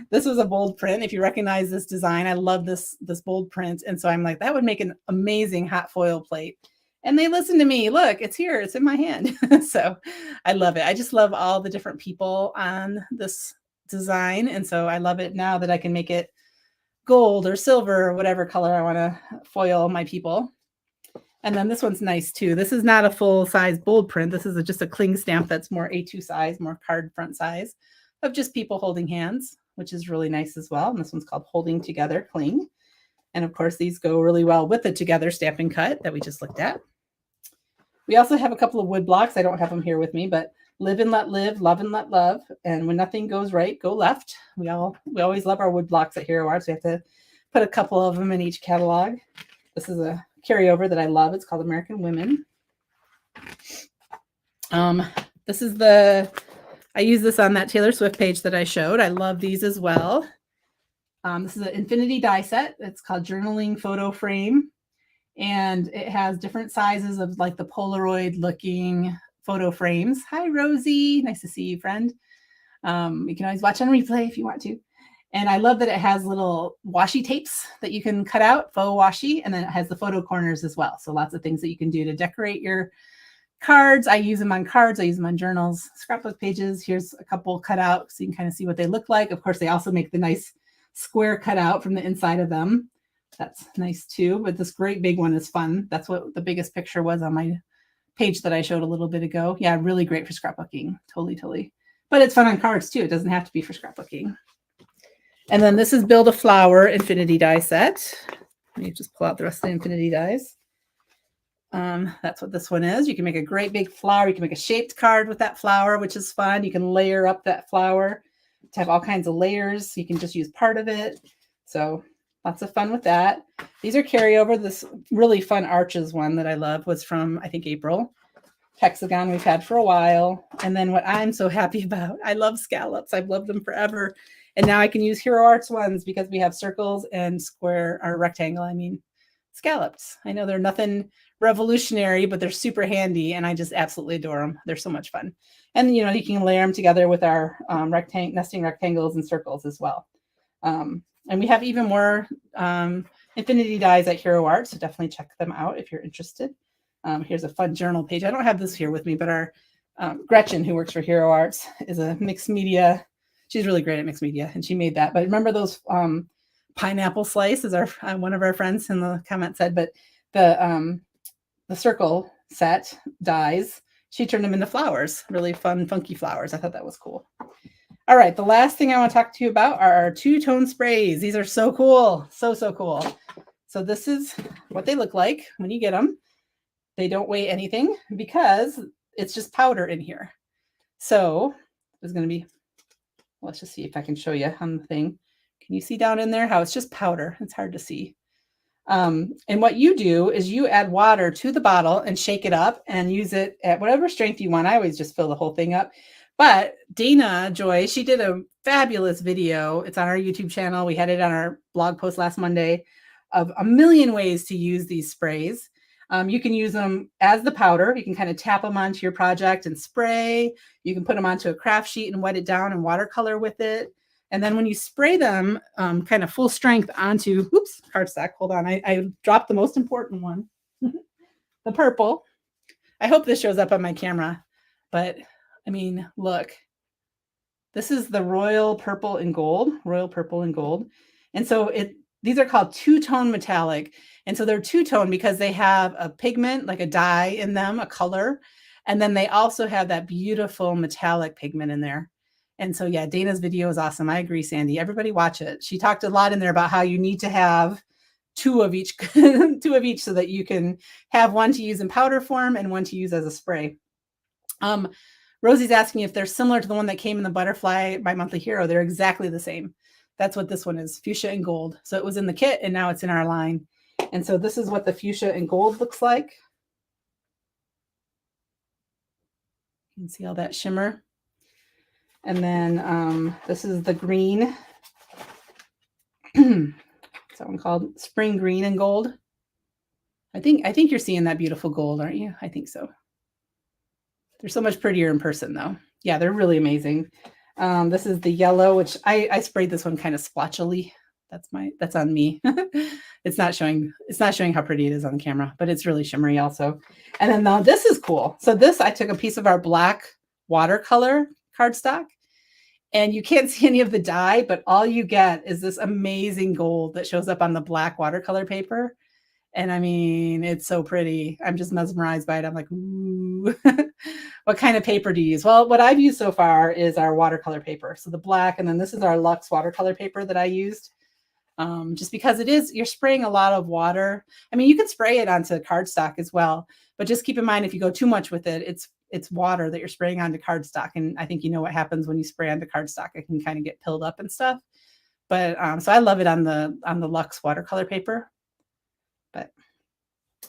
This was a bold print. If you recognize this design, I love this bold print. And so I'm like, that would make an amazing hot foil plate. And they listened to me. Look, it's here. It's in my hand. So I love it. I just love all the different people on this design. And so I love it now that I can make it gold or silver or whatever color I want to foil my people. And then this one's nice too. This is not a full size bold print. This is just a cling stamp that's more A2 size, more card front size of just people holding hands, which is really nice as well. And this one's called Holding Together Cling. And of course, these go really well with the Together Stamp and Cut that we just looked at. We also have a couple of wood blocks. I don't have them here with me, but Live and Let Live, Love and Let Love. And when nothing goes right, go left. We always love our wood blocks at Hero Arts. We have to put a couple of them in each catalog. This is a carryover that I love. It's called American Women. This is I use this on that Taylor Swift page that I showed. I love these as well. This is an infinity die set. It's called Journaling Photo Frame. And it has different sizes of like the Polaroid looking photo frames. Hi, Rosie. Nice to see you, friend. You can always watch on replay if you want to. And I love that it has little washi tapes that you can cut out, faux washi, and then it has the photo corners as well. So lots of things that you can do to decorate your cards. I use them on cards. I use them on journals, scrapbook pages. Here's a couple cut out so you can kind of see what they look like. Of course, they also make the nice square cutout from the inside of them. That's nice too, but this great big one is fun. That's what the biggest picture was on my page that I showed a little bit ago. Yeah, really great for scrapbooking. Totally. But it's fun on cards too. It doesn't have to be for scrapbooking. And then this is Build a Flower Infinity Die Set. Let me just pull out the rest of the infinity dies. That's what this one is. You can make a great big flower. You can make a shaped card with that flower, which is fun. You can layer up that flower to have all kinds of layers. You can just use part of it. So lots of fun with that. These are carryover. This really fun arches one that I love was from, I think, April. Hexagon we've had for a while. And then what I'm so happy about, I love scallops. I've loved them forever. And now I can use Hero Arts ones because we have circles and square or rectangle. I mean, scallops. I know they're nothing revolutionary, but they're super handy. And I just absolutely adore them. They're so much fun. And, you know, you can layer them together with our nesting rectangles and circles as well. And we have even more infinity dies at Hero Arts. So definitely check them out if you're interested. Here's a fun journal page. I don't have this here with me, but our Gretchen, who works for Hero Arts, is a mixed media. She's really great at mixed media, and she made that. But remember those pineapple slice, as our one of our friends in the comment said. But the circle set dies, she turned them into flowers, really fun, funky flowers. I thought that was cool. All right, the last thing I want to talk to you about are our two-tone sprays. These are so cool, so cool. So this is what they look like when you get them. They don't weigh anything because it's just powder in here. So there's going to be, let's just see if I can show you on the thing. Can you see down in there how it's just powder? It's hard to see. And what you do is you add water to the bottle and shake it up and use it at whatever strength you want. I always just fill the whole thing up. But Dana Joy, she did a fabulous video. It's on our YouTube channel. We had it on our blog post last Monday of a million ways to use these sprays. You can use them as the powder. You can kind of tap them onto your project and spray. You can put them onto a craft sheet and wet it down and watercolor with it. And then when you spray them kind of full strength onto, oops, cardstock, hold on. I dropped the most important one, the purple. I hope this shows up on my camera, but I mean, look, this is the royal purple and gold. And so these are called two-tone metallic. And so they're two-tone because they have a pigment, like a dye in them, a color. And then they also have that beautiful metallic pigment in there. And so, yeah, Dana's video is awesome. I agree, Sandy. Everybody watch it. She talked a lot in there about how you need to have two of each so that you can have one to use in powder form and one to use as a spray. Rosie's asking if they're similar to the one that came in the Butterfly by Monthly Hero. They're exactly the same. That's what this one is, fuchsia and gold. So it was in the kit and now it's in our line. And so this is what the fuchsia and gold looks like. You can see all that shimmer. And then this is the green. What's that one called? Spring green and gold. I think you're seeing that beautiful gold, aren't you? I think so. They're so much prettier in person though. Yeah, they're really amazing. This is the yellow, which I sprayed this one kind of splotchily. That's on me. It's not showing how pretty it is on the camera, but it's really shimmery also. And then now this is cool. So this, I took a piece of our black watercolor cardstock and you can't see any of the dye, but all you get is this amazing gold that shows up on the black watercolor paper. And I mean, it's so pretty. I'm just mesmerized by it. I'm like, ooh, what kind of paper do you use? Well, what I've used so far is our watercolor paper. So the black, and then this is our Luxe watercolor paper that I used. Just because you're spraying a lot of water. I mean, you can spray it onto cardstock as well, but just keep in mind, if you go too much with it, it's water that you're spraying onto cardstock. And I think you know what happens when you spray onto cardstock, it can kind of get pilled up and stuff. But, so I love it on the Luxe watercolor paper.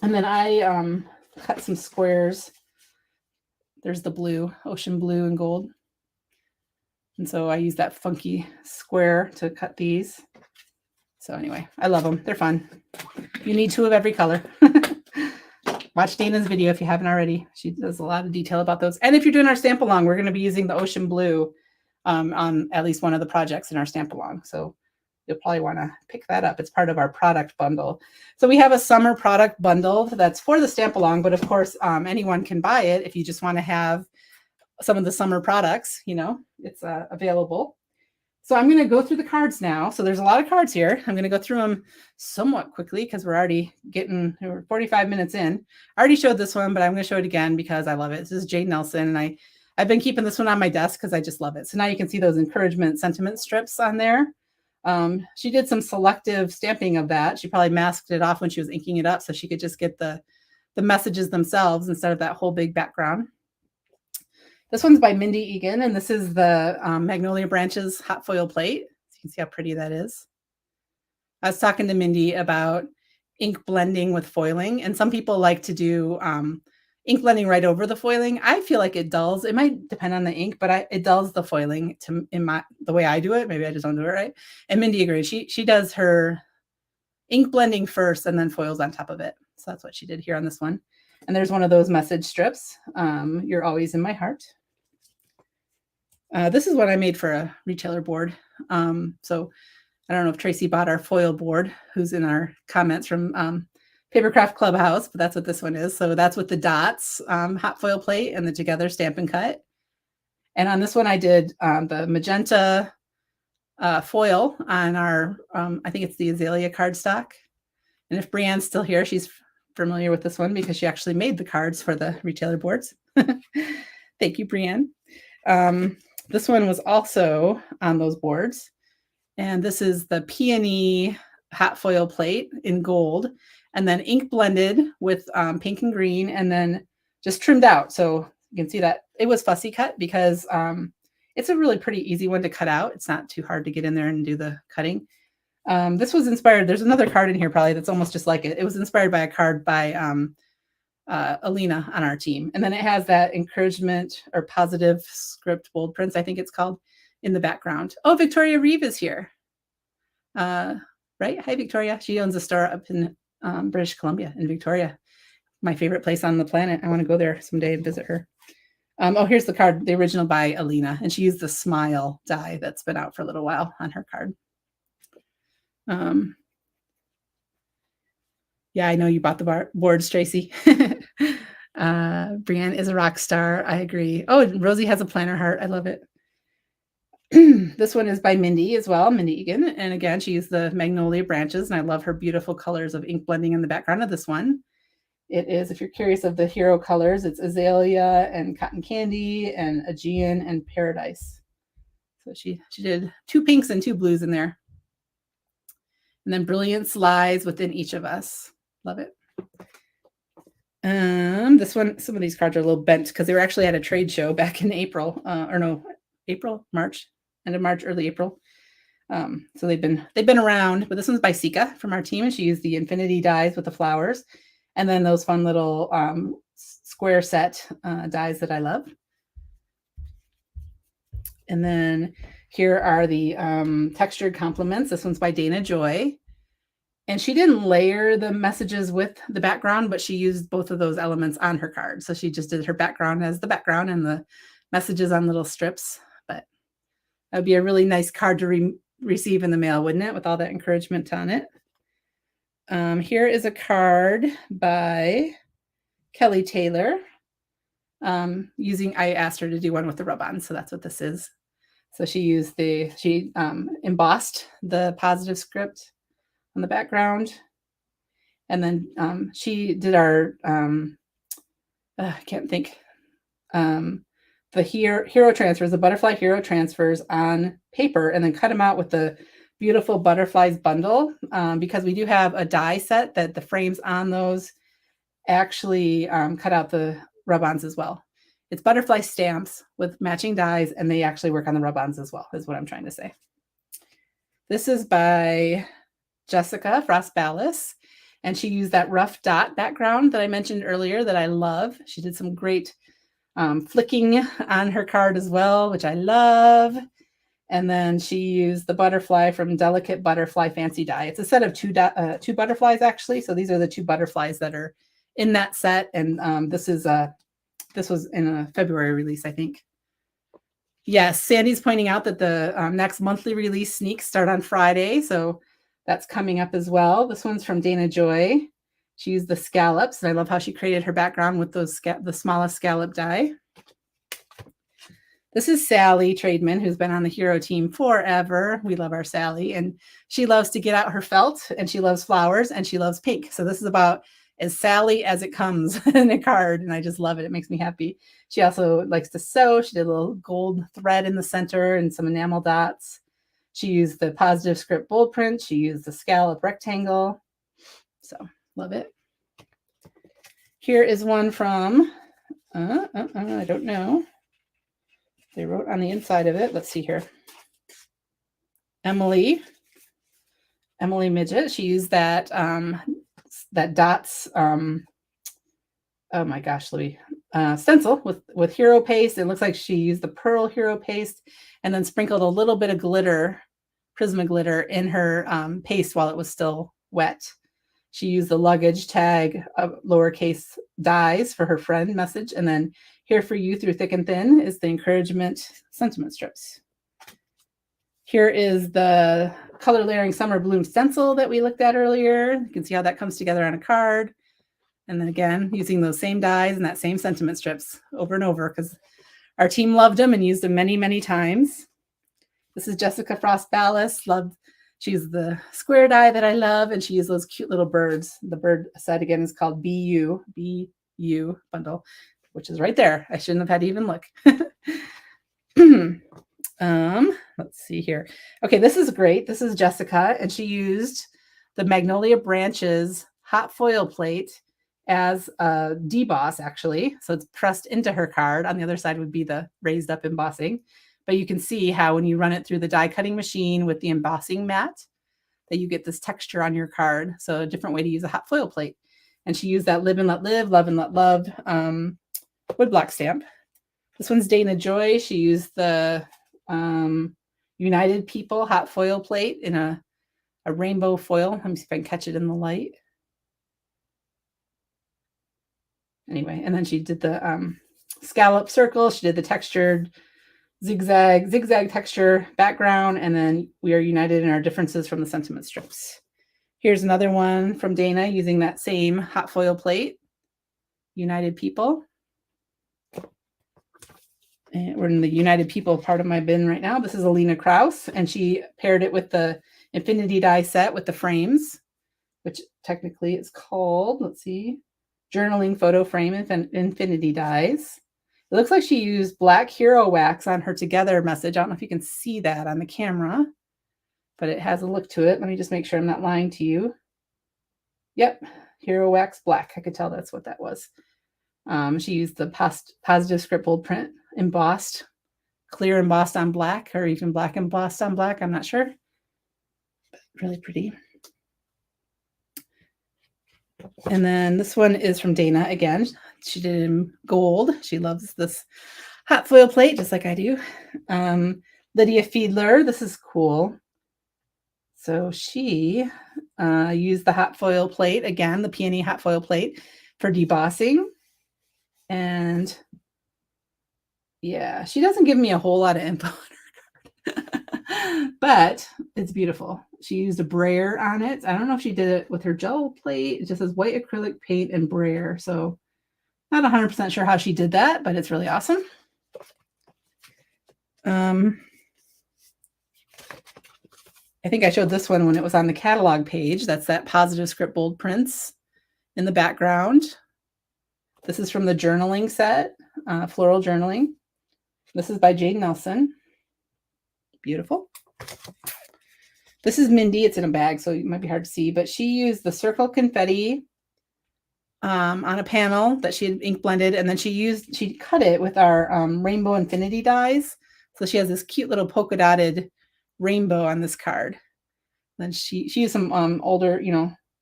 And then I cut some squares. There's the blue, ocean blue and gold. And so I use that funky square to cut these. So anyway, I love them. They're fun. You need two of every color. Watch Dana's video if you haven't already. She does a lot of detail about those. And if you're doing our stamp along, we're going to be using the ocean blue on at least one of the projects in our stamp along. So you'll probably want to pick that up. It's part of our product bundle. So we have a summer product bundle that's for the stamp along, but of course, anyone can buy it if you just want to have some of the summer products, it's available. So I'm going to go through the cards now. So there's a lot of cards here. I'm going to go through them somewhat quickly because we're 45 minutes in. I already showed this one, but I'm going to show it again because I love it. This is Jane Nelson, and I've been keeping this one on my desk because I just love it. So now you can see those encouragement sentiment strips on there. She did some selective stamping of that. She probably masked it off when she was inking it up so she could just get the messages themselves instead of that whole big background. This one's by Mindy Egan, and this is the Magnolia Branches hot foil plate. So you can see how pretty that is. I was talking to Mindy about ink blending with foiling, and some people like to do ink blending right over the foiling. I feel like it dulls. It might depend on the ink, but it dulls the foiling the way I do it. Maybe I just don't do it right. And Mindy agrees. She does her ink blending first and then foils on top of it. So that's what she did here on this one. And there's one of those message strips. You're always in my heart. This is what I made for a retailer board. So I don't know if Tracy bought our foil board, who's in our comments from Papercraft Clubhouse, but that's what this one is. So that's with the dots, hot foil plate, and the together stamp and cut. And on this one, I did the magenta foil on our, I think it's the Azalea cardstock. And if Brianne's still here, she's familiar with this one because she actually made the cards for the retailer boards. Thank you, Brianne. This one was also on those boards. And this is the Peony hot foil plate in gold, and then ink blended with pink and green, and then just trimmed out. So you can see that it was fussy cut because it's a really pretty easy one to cut out. It's not too hard to get in there and do the cutting. This was inspired. There's another card in here probably that's almost just like it. It was inspired by a card by Alina on our team. And then it has that encouragement or positive script bold prints, I think it's called, in the background. Oh, Victoria Reeve is here. Right? Hi, Victoria. She owns a store up in British Columbia in Victoria. My favorite place on the planet. I want to go there someday and visit her. Oh, here's the card, the original by Alina. And she used the smile die that's been out for a little while on her card. Yeah, I know you bought the boards, Tracy. Brianne is a rock star. I agree. Oh, Rosie has a planner heart. I love it. This one is by Mindy as well, Mindy Egan. And again, she used the Magnolia Branches, and I love her beautiful colors of ink blending in the background of this one. It is, if you're curious of the hero colors, it's Azalea and Cotton Candy and Aegean and Paradise. So she did 2 pinks and 2 blues in there. And then brilliance lies within each of us. Love it. This one, some of these cards are a little bent because they were actually at a trade show back in April, March, end of March, early April. So they've been around, but this one's by Sika from our team, and she used the infinity dies with the flowers, and then those fun little square set dies that I love. And then here are the textured compliments. This one's by Dana Joy. And she didn't layer the messages with the background, but she used both of those elements on her card. So she just did her background as the background and the messages on little strips. But that would be a really nice card to receive in the mail, wouldn't it? With all that encouragement on it. Here is a card by Kelly Taylor. I asked her to do one with the rub-ons, so that's what this is. So she embossed the positive script on the background. And then she did our, I can't think, the hero transfers, the butterfly hero transfers on paper, and then cut them out with the beautiful butterflies bundle, because we do have a die set that the frames on those actually cut out the rub-ons as well. It's butterfly stamps with matching dies, and they actually work on the rub-ons as well, is what I'm trying to say. This is by Jessica Frost Ballas, and she used that rough dot background that I mentioned earlier that I love. She did some great flicking on her card as well, which I love. And then she used the butterfly from Delicate Butterfly Fancy Die. It's a set of two butterflies, actually. So these are the 2 butterflies that are in that set. And this was in a February release, I think. Yes, Sandy's pointing out that the next monthly release sneaks start on Friday, so that's coming up as well. This one's from Dana Joy. She used the scallops, and I love how she created her background with those the smallest scallop die. This is Sally Trademan, who's been on the Hero team forever. We love our Sally, and she loves to get out her felt, and she loves flowers, and she loves pink. So this is about as Sally as it comes in a card, and I just love it. It makes me happy. She also likes to sew. She did a little gold thread in the center and some enamel dots. She used the positive script bold print. She used the scallop rectangle. So love it. Here is one from, I don't know. They wrote on the inside of it. Let's see here. Emily Midget. She used that that dots. Oh my gosh, Libby. Stencil with hero paste. It looks like she used the pearl hero paste and then sprinkled a little bit of glitter, Prisma glitter, in her paste while it was still wet. She used the luggage tag of lowercase dies for her friend message, and then here for you through thick and thin is the encouragement sentiment strips. Here is the color layering summer bloom stencil that we looked at earlier. You can see how that comes together on a card. And then again, using those same dies and that same sentiment strips over and over because our team loved them and used them many, many times. This is Jessica Frost Ballas. She used the square die that I love, and she used those cute little birds. The bird set again is called BU bundle, which is right there. I shouldn't have had to even look. Let's see here. Okay, this is great. This is Jessica, and she used the Magnolia Branches hot foil plate as a deboss, actually. So it's pressed into her card. On the other side would be the raised up embossing. But you can see how when you run it through the die cutting machine with the embossing mat, that you get this texture on your card. So a different way to use a hot foil plate. And she used that Live and Let Live, Love and Let Love woodblock stamp. This one's Dana Joy. She used the United People hot foil plate in a rainbow foil. Let me see if I can catch it in the light. Anyway, and then she did the scallop circle. She did the textured zigzag texture background, and then we are united in our differences from the sentiment strips. Here's another one from Dana using that same hot foil plate, United People. And we're in the United People part of my bin right now. This is Alina Krause, and she paired it with the Infinity die set with the frames, which technically is called, let's see, Journaling Photo Frame Infinity dies. It looks like she used black hero wax on her together message. I don't know if you can see that on the camera, but it has a look to it. Let me just make sure I'm not lying to you. Yep, hero wax black. I could tell that's what that was. She used the positive script bold print embossed, clear embossed on black, or even black embossed on black. I'm not sure. But really pretty. And then this one is from Dana again. She did it in gold. She loves this hot foil plate, just like I do. Lydia Fiedler, this is cool. So she used the hot foil plate, again, the peony hot foil plate for debossing. And yeah, she doesn't give me a whole lot of info on her card, but it's beautiful. She used a brayer on it. I don't know if she did it with her gel plate. It just says white acrylic paint and brayer. So not 100% sure how she did that, but it's really awesome. I think I showed this one when it was on the catalog page. That's that positive script bold prints in the background. This is from the journaling set, Floral Journaling. This is by Jane Nelson. Beautiful. This is Mindy. It's in a bag, so it might be hard to see, but she used the circle confetti on a panel that she had ink blended, and then she cut it with our rainbow infinity dies. So she has this cute little polka dotted rainbow on this card. Then she used some older,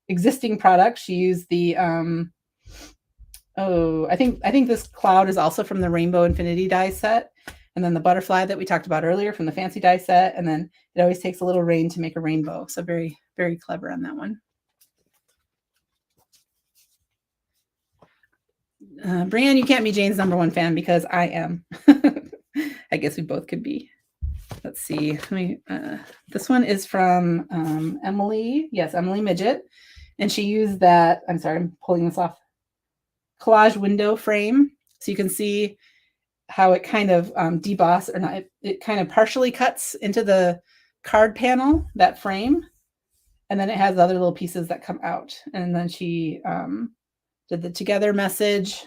existing products. She used the I think this cloud is also from the rainbow infinity die set. And then the butterfly that we talked about earlier from the fancy die set. And then it always takes a little rain to make a rainbow. So very, very clever on that one. Brianne, you can't be Jane's #1 fan because I am. I guess we both could be. Let's see. This one is from Emily. Yes, Emily Midget. And she used that, I'm sorry, I'm pulling this off, collage window frame. So you can see how it kind of deboss, or not, it kind of partially cuts into the card panel, that frame. And then it has other little pieces that come out. And then she did the together message.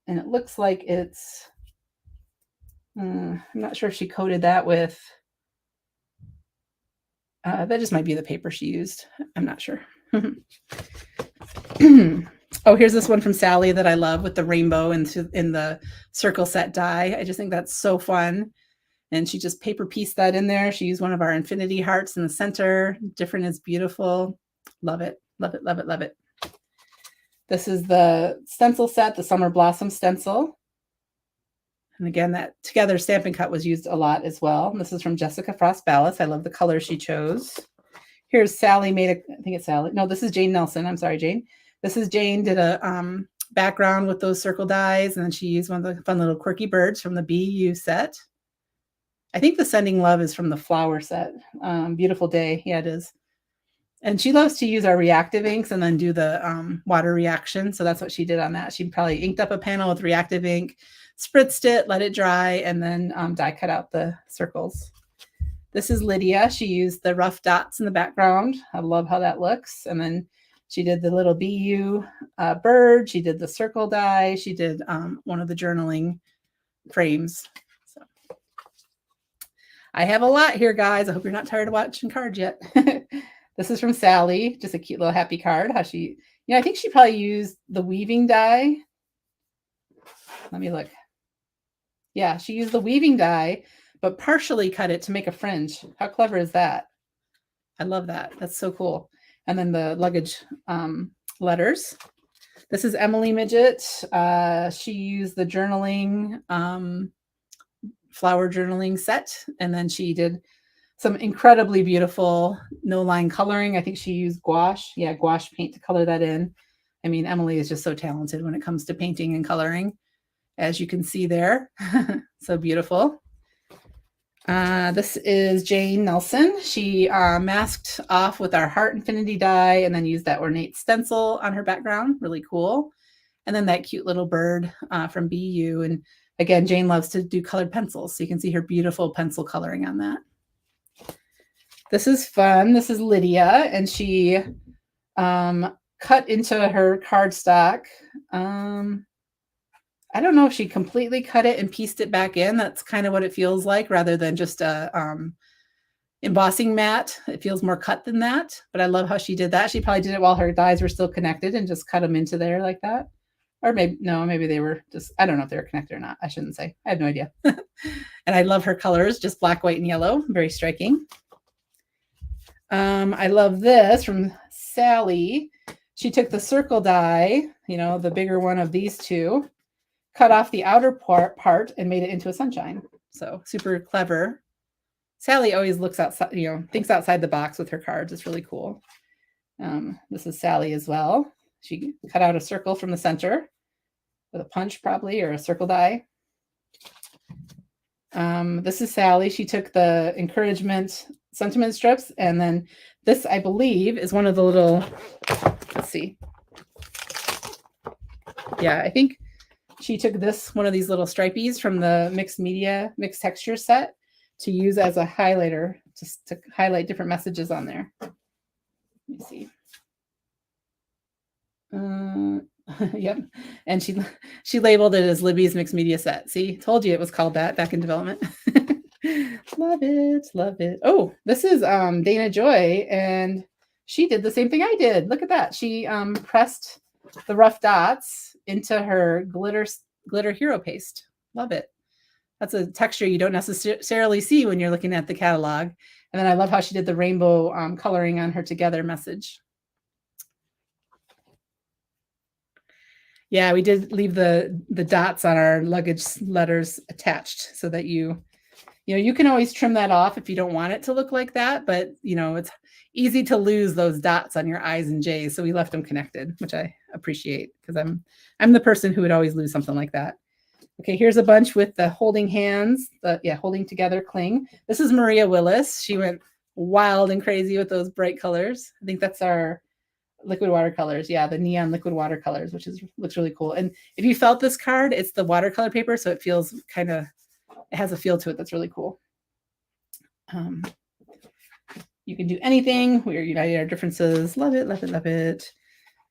And it looks like it's, I'm not sure if she coated that with, that just might be the paper she used. I'm not sure. Oh, here's this one from Sally that I love with the rainbow in the circle set die. I just think that's so fun. And she just paper pieced that in there. She used one of our infinity hearts in the center. Different is beautiful. Love it. Love it. Love it. Love it. This is the stencil set, the Summer Blossom stencil. And again, that Together Stampin' Cut was used a lot as well. And this is from Jessica Frost Ballas. I love the color she chose. Here's Sally I think it's Sally. No, this is Jane Nelson. I'm sorry, Jane. This is Jane did a background with those circle dies. And then she used one of the fun little quirky birds from the BU set. I think the Sending Love is from the Flower set. Beautiful Day. Yeah, it is. And she loves to use our reactive inks and then do the water reaction. So that's what she did on that. She probably inked up a panel with reactive ink, spritzed it, let it dry, and then die cut out the circles. This is Lydia. She used the rough dots in the background. I love how that looks. And then she did the little BU bird. She did the circle die. She did one of the journaling frames. So I have a lot here, guys. I hope you're not tired of watching cards yet. This is from Sally, just a cute little happy card. How she, I think she probably used the weaving die. Let me look. Yeah, she used the weaving die, but partially cut it to make a fringe. How clever is that? I love that. That's so cool. And then the luggage letters. This is Emily Midget. She used the journaling, flower journaling set, and then she did some incredibly beautiful no-line coloring. I think she used gouache. Yeah, gouache paint to color that in. I mean, Emily is just so talented when it comes to painting and coloring, as you can see there. So beautiful. This is Jane Nelson. She masked off with our Heart Infinity die and then used that ornate stencil on her background. Really cool. And then that cute little bird from BU. And again, Jane loves to do colored pencils. So you can see her beautiful pencil coloring on that. This is fun. This is Lydia, and she cut into her cardstock. I don't know if she completely cut it and pieced it back in. That's kind of what it feels like, rather than just a embossing mat. It feels more cut than that, but I love how she did that. She probably did it while her dies were still connected and just cut them into there like that. Or maybe they were just, I don't know if they were connected or not. I shouldn't say. I have no idea. And I love her colors, just black, white, and yellow. Very striking. I love this from Sally. She took the circle die, the bigger one of these two, cut off the outer part and made it into a sunshine. So super clever. Sally always looks outside, thinks outside the box with her cards. It's really cool. This is Sally as well. She cut out a circle from the center with a punch probably, or a circle die. This is Sally. She took the encouragement sentiment strips, and then this, I believe, is one of the little, let's see. Yeah, I think she took one of these little stripies from the mixed texture set to use as a highlighter, just to highlight different messages on there. Let me see. Yep. And she labeled it as Libby's mixed media set. See, told you it was called that back in development. Love it. Love it. Oh, this is Dana Joy, and she did the same thing I did. Look at that. She pressed the rough dots into her glitter hero paste. Love it. That's a texture you don't necessarily see when you're looking at the catalog. And then I love how she did the rainbow coloring on her together message. Yeah, we did leave the dots on our luggage letters attached so that you can always trim that off if you don't want it to look like that. But, it's easy to lose those dots on your I's and J's. So we left them connected, which I appreciate, because I'm the person who would always lose something like that. Okay, here's a bunch with the holding hands, holding together cling. This is Maria Willis. She went wild and crazy with those bright colors. I think that's our liquid watercolors. Yeah, the neon liquid watercolors, which looks really cool. And if you felt this card, it's the watercolor paper, so it feels it has a feel to it that's really cool. You can do anything. We are united our differences. Love it, love it, love it.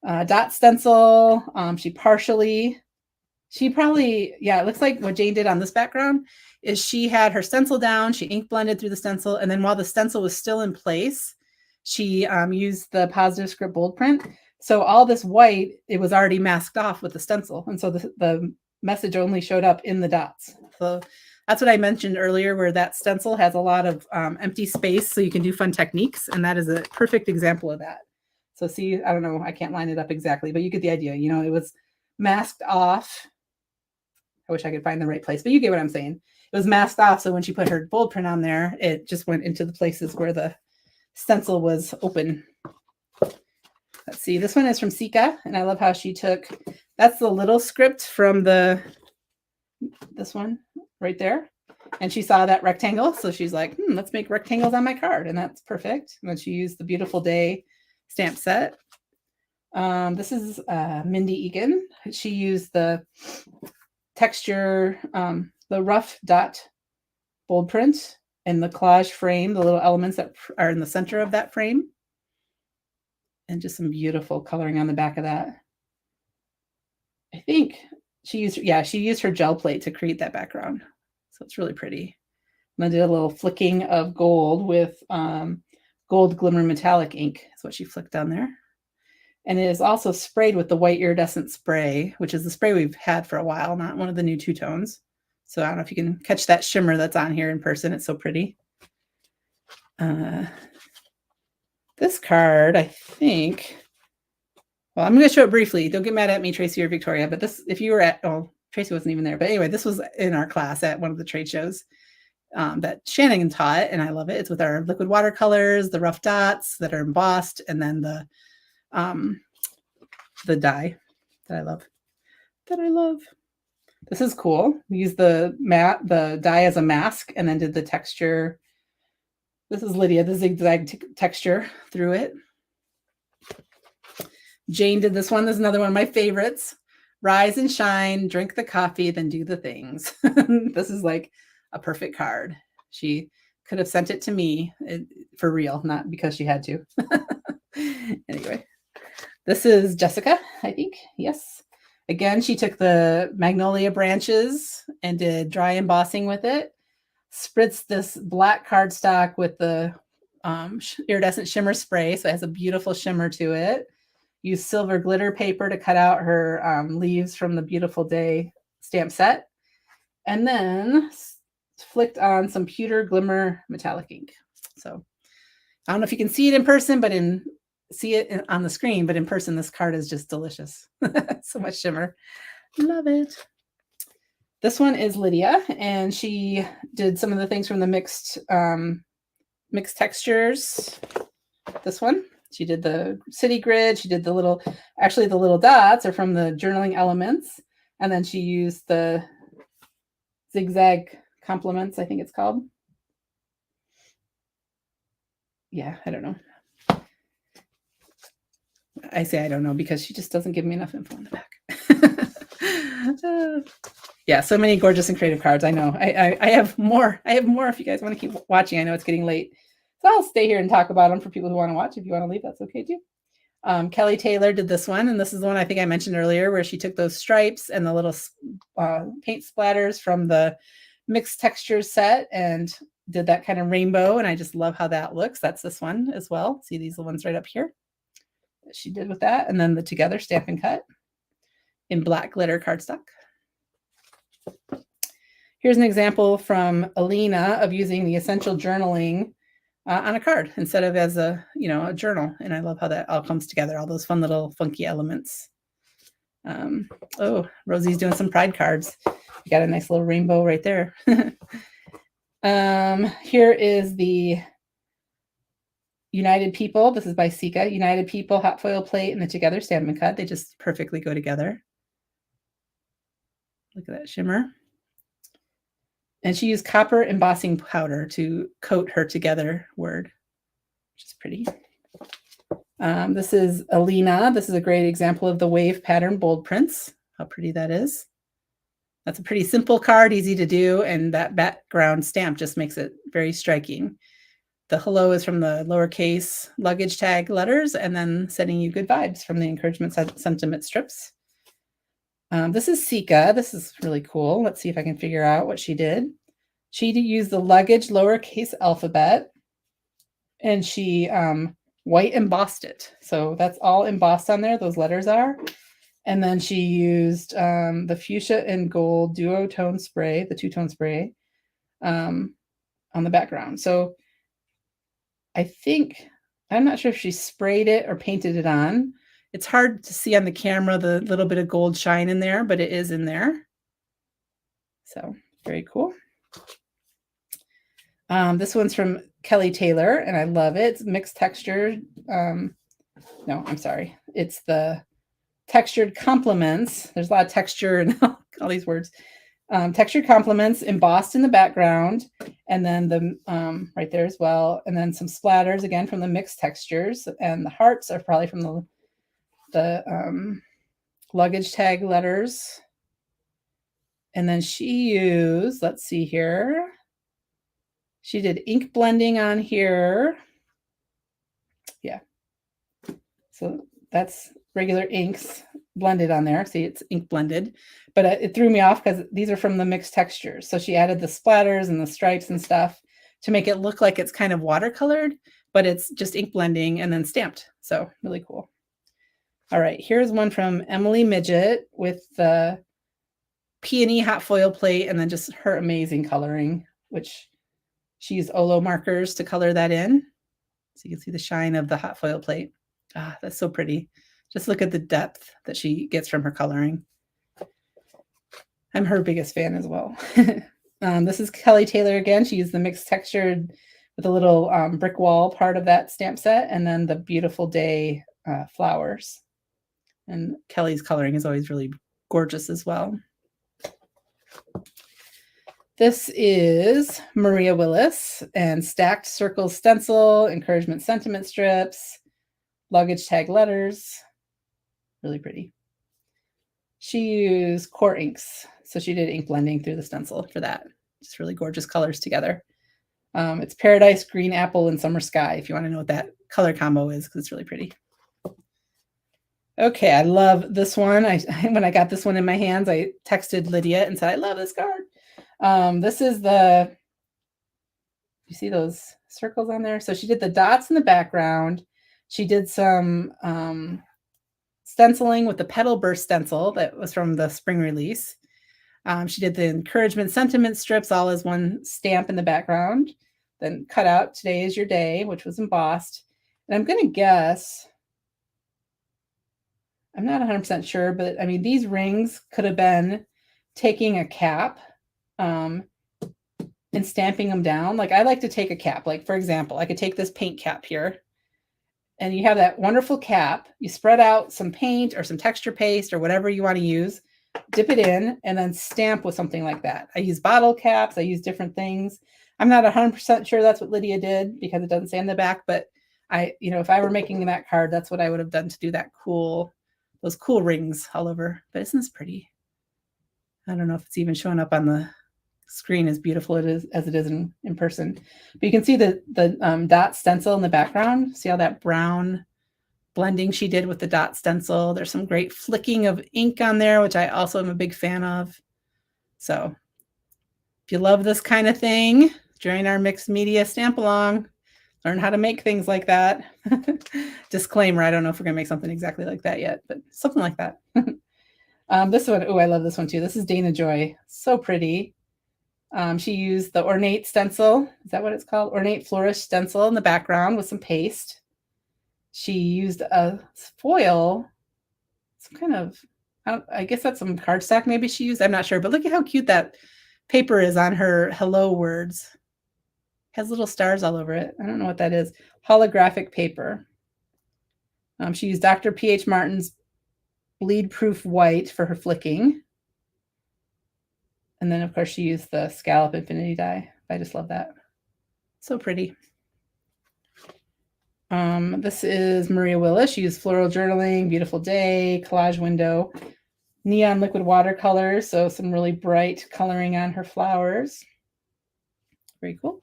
Dot stencil. She probably, it looks like what Jane did on this background is she had her stencil down, she ink blended through the stencil, and then while the stencil was still in place, she used the positive script bold print. So all this white, it was already masked off with the stencil. And so the message only showed up in the dots. So that's what I mentioned earlier, where that stencil has a lot of empty space, so you can do fun techniques. And that is a perfect example of that. So see, I don't know, I can't line it up exactly, but you get the idea. You know, it was masked off. I wish I could find the right place, but you get what I'm saying. It was masked off, so when she put her bold print on there, it just went into the places where the stencil was open. Let's see, this one is from Sika, and I love how she took, that's the little script from this one right there. And she saw that rectangle, so she's like, let's make rectangles on my card, and that's perfect. And then she used the Beautiful Day stamp set. This is Mindy Egan. She used the texture, the rough dot bold print and the collage frame, the little elements that are in the center of that frame. And just some beautiful coloring on the back of that. I think she used her gel plate to create that background. So it's really pretty. And I did a little flicking of gold with gold glimmer metallic ink. Is what she flicked on there. And it is also sprayed with the white iridescent spray, which is the spray we've had for a while, not one of the new two-tones. So I don't know if you can catch that shimmer that's on here in person. It's so pretty. This card, I think, well, I'm going to show it briefly. Don't get mad at me, Tracy or Victoria, but this, if you were at, Tracy wasn't even there, but anyway, this was in our class at one of the trade shows that Shannon taught, and I love it. It's with our liquid watercolors, the rough dots that are embossed, and then the dye that I love. This is cool. We used the dye as a mask and then did the texture. This is Lydia, the zigzag texture through it. Jane did this one. This is another one of my favorites. Rise and shine, drink the coffee, then do the things. This is like a perfect card. She could have sent it to me for real, not because she had to. Anyway. This is Jessica, I think. Yes. Again, she took the magnolia branches and did dry embossing with it. Spritzed this black cardstock with the iridescent shimmer spray, so it has a beautiful shimmer to it. Used silver glitter paper to cut out her leaves from the Beautiful Day stamp set. And then flicked on some pewter glimmer metallic ink. So I don't know if you can see it in person, but see it on the screen, but in person, this card is just delicious. So much shimmer. Love it. This one is Lydia, and she did some of the things from the mixed textures. This one, she did the city grid. She did the little dots are from the journaling elements. And then she used the zigzag complements, I think it's called. Yeah, I don't know. I say I don't know because she just doesn't give me enough info in the back. Yeah, so many gorgeous and creative cards. I know. I have more. I have more if you guys want to keep watching. I know it's getting late. So I'll stay here and talk about them for people who want to watch. If you want to leave, that's okay too. Kelly Taylor did this one, and this is the one I think I mentioned earlier where she took those stripes and the little paint splatters from the mixed textures set and did that kind of rainbow, and I just love how that looks. That's this one as well. See, these are the ones right up here that she did with that, and then the Together Stamp and Cut in black glitter cardstock. Here's an example from Alina of using the essential journaling on a card instead of as a journal. And I love how that all comes together, all those fun little funky elements. Oh, Rosie's doing some pride cards. You got a nice little rainbow right there. Here is the United People. This is by Sika. United People hot foil plate and the Together Stamp and Cut. They just perfectly go together. Look at that shimmer. And she used copper embossing powder to coat her together word, which is pretty. This is Alina. This is a great example of the wave pattern bold prints. How pretty that is. That's a pretty simple card, easy to do, and that background stamp just makes it very striking. The hello is from the lowercase luggage tag letters, and then sending you good vibes from the encouragement sentiment strips. This is Sika. This is really cool. Let's see if I can figure out what she did. She used the luggage lowercase alphabet, and she white embossed it. So that's all embossed on there. Those letters are. And then she used the fuchsia and gold duotone spray, the two-tone spray, on the background. So I think, I'm not sure if she sprayed it or painted it on. It's hard to see on the camera, the little bit of gold shine in there, but it is in there. So very cool. This one's from Kelly Taylor, and I love it. It's mixed texture. No, I'm sorry. It's the textured complements. There's a lot of texture and all these words. Textured complements embossed in the background, and then the right there as well, and then some splatters again from the mixed textures, and the hearts are probably from the luggage tag letters. And then she used, let's see here, she did ink blending on here. Yeah, so that's regular inks blended on there. See, it's ink blended, but it threw me off because these are from the mixed textures. So she added the splatters and the stripes and stuff to make it look like it's kind of watercolored, but it's just ink blending and then stamped. So really cool. All right, here's one from Emily Midget with the peony hot foil plate and then just her amazing coloring, which she used Olo markers to color that in. So you can see the shine of the hot foil plate. Ah, that's so pretty. Just look at the depth that she gets from her coloring. I'm her biggest fan as well. This is Kelly Taylor again. She used the mixed textured with a little brick wall part of that stamp set, and then the beautiful day flowers. And Kelly's coloring is always really gorgeous as well. This is Maria Willis and stacked circle stencil, encouragement sentiment strips, luggage tag letters. Really pretty. She used core inks. So she did ink blending through the stencil for that. Just really gorgeous colors together. It's Paradise, Green Apple, and Summer Sky, if you want to know what that color combo is, because it's really pretty. Okay, I love this one. When I got this one in my hands, I texted Lydia and said, I love this card. This is you see those circles on there? So she did the dots in the background. She did some stenciling with the Petal Burst stencil that was from the spring release. She did the encouragement sentiment strips all as one stamp in the background. Then cut out Today Is Your Day, which was embossed. And I'm going to guess, I'm not 100% sure, but I mean, these rings could have been taking a cap and stamping them down. Like I like to take a cap. Like for example, I could take this paint cap here, and you have that wonderful cap. You spread out some paint or some texture paste or whatever you want to use, dip it in, and then stamp with something like that. I use bottle caps. I use different things. I'm not 100% sure that's what Lydia did because it doesn't say in the back, but if I were making that card, that's what I would have done to do that those cool rings all over. But isn't this pretty? I don't know if it's even showing up on the screen as beautiful as it is in person. But you can see the dot stencil in the background. See how that brown blending she did with the dot stencil. There's some great flicking of ink on there, which I also am a big fan of. So if you love this kind of thing, join our mixed media stamp along. Learn how to make things like that. Disclaimer, I don't know if we're going to make something exactly like that yet, but something like that. This one, I love this one too. This is Dana Joy. So pretty. She used the ornate stencil. Is that what it's called? Ornate flourish stencil in the background with some paste. She used a foil, some kind of, I guess that's some cardstock maybe she used. I'm not sure, but look at how cute that paper is on her hello words. Has little stars all over it. I don't know what that is. Holographic paper. She used Dr. P.H. Martin's bleed proof white for her flicking. And then, of course, she used the scallop infinity die. I just love that. So pretty. This is Maria Willis. She used floral journaling, beautiful day, collage window, neon liquid watercolors. So some really bright coloring on her flowers. Very cool.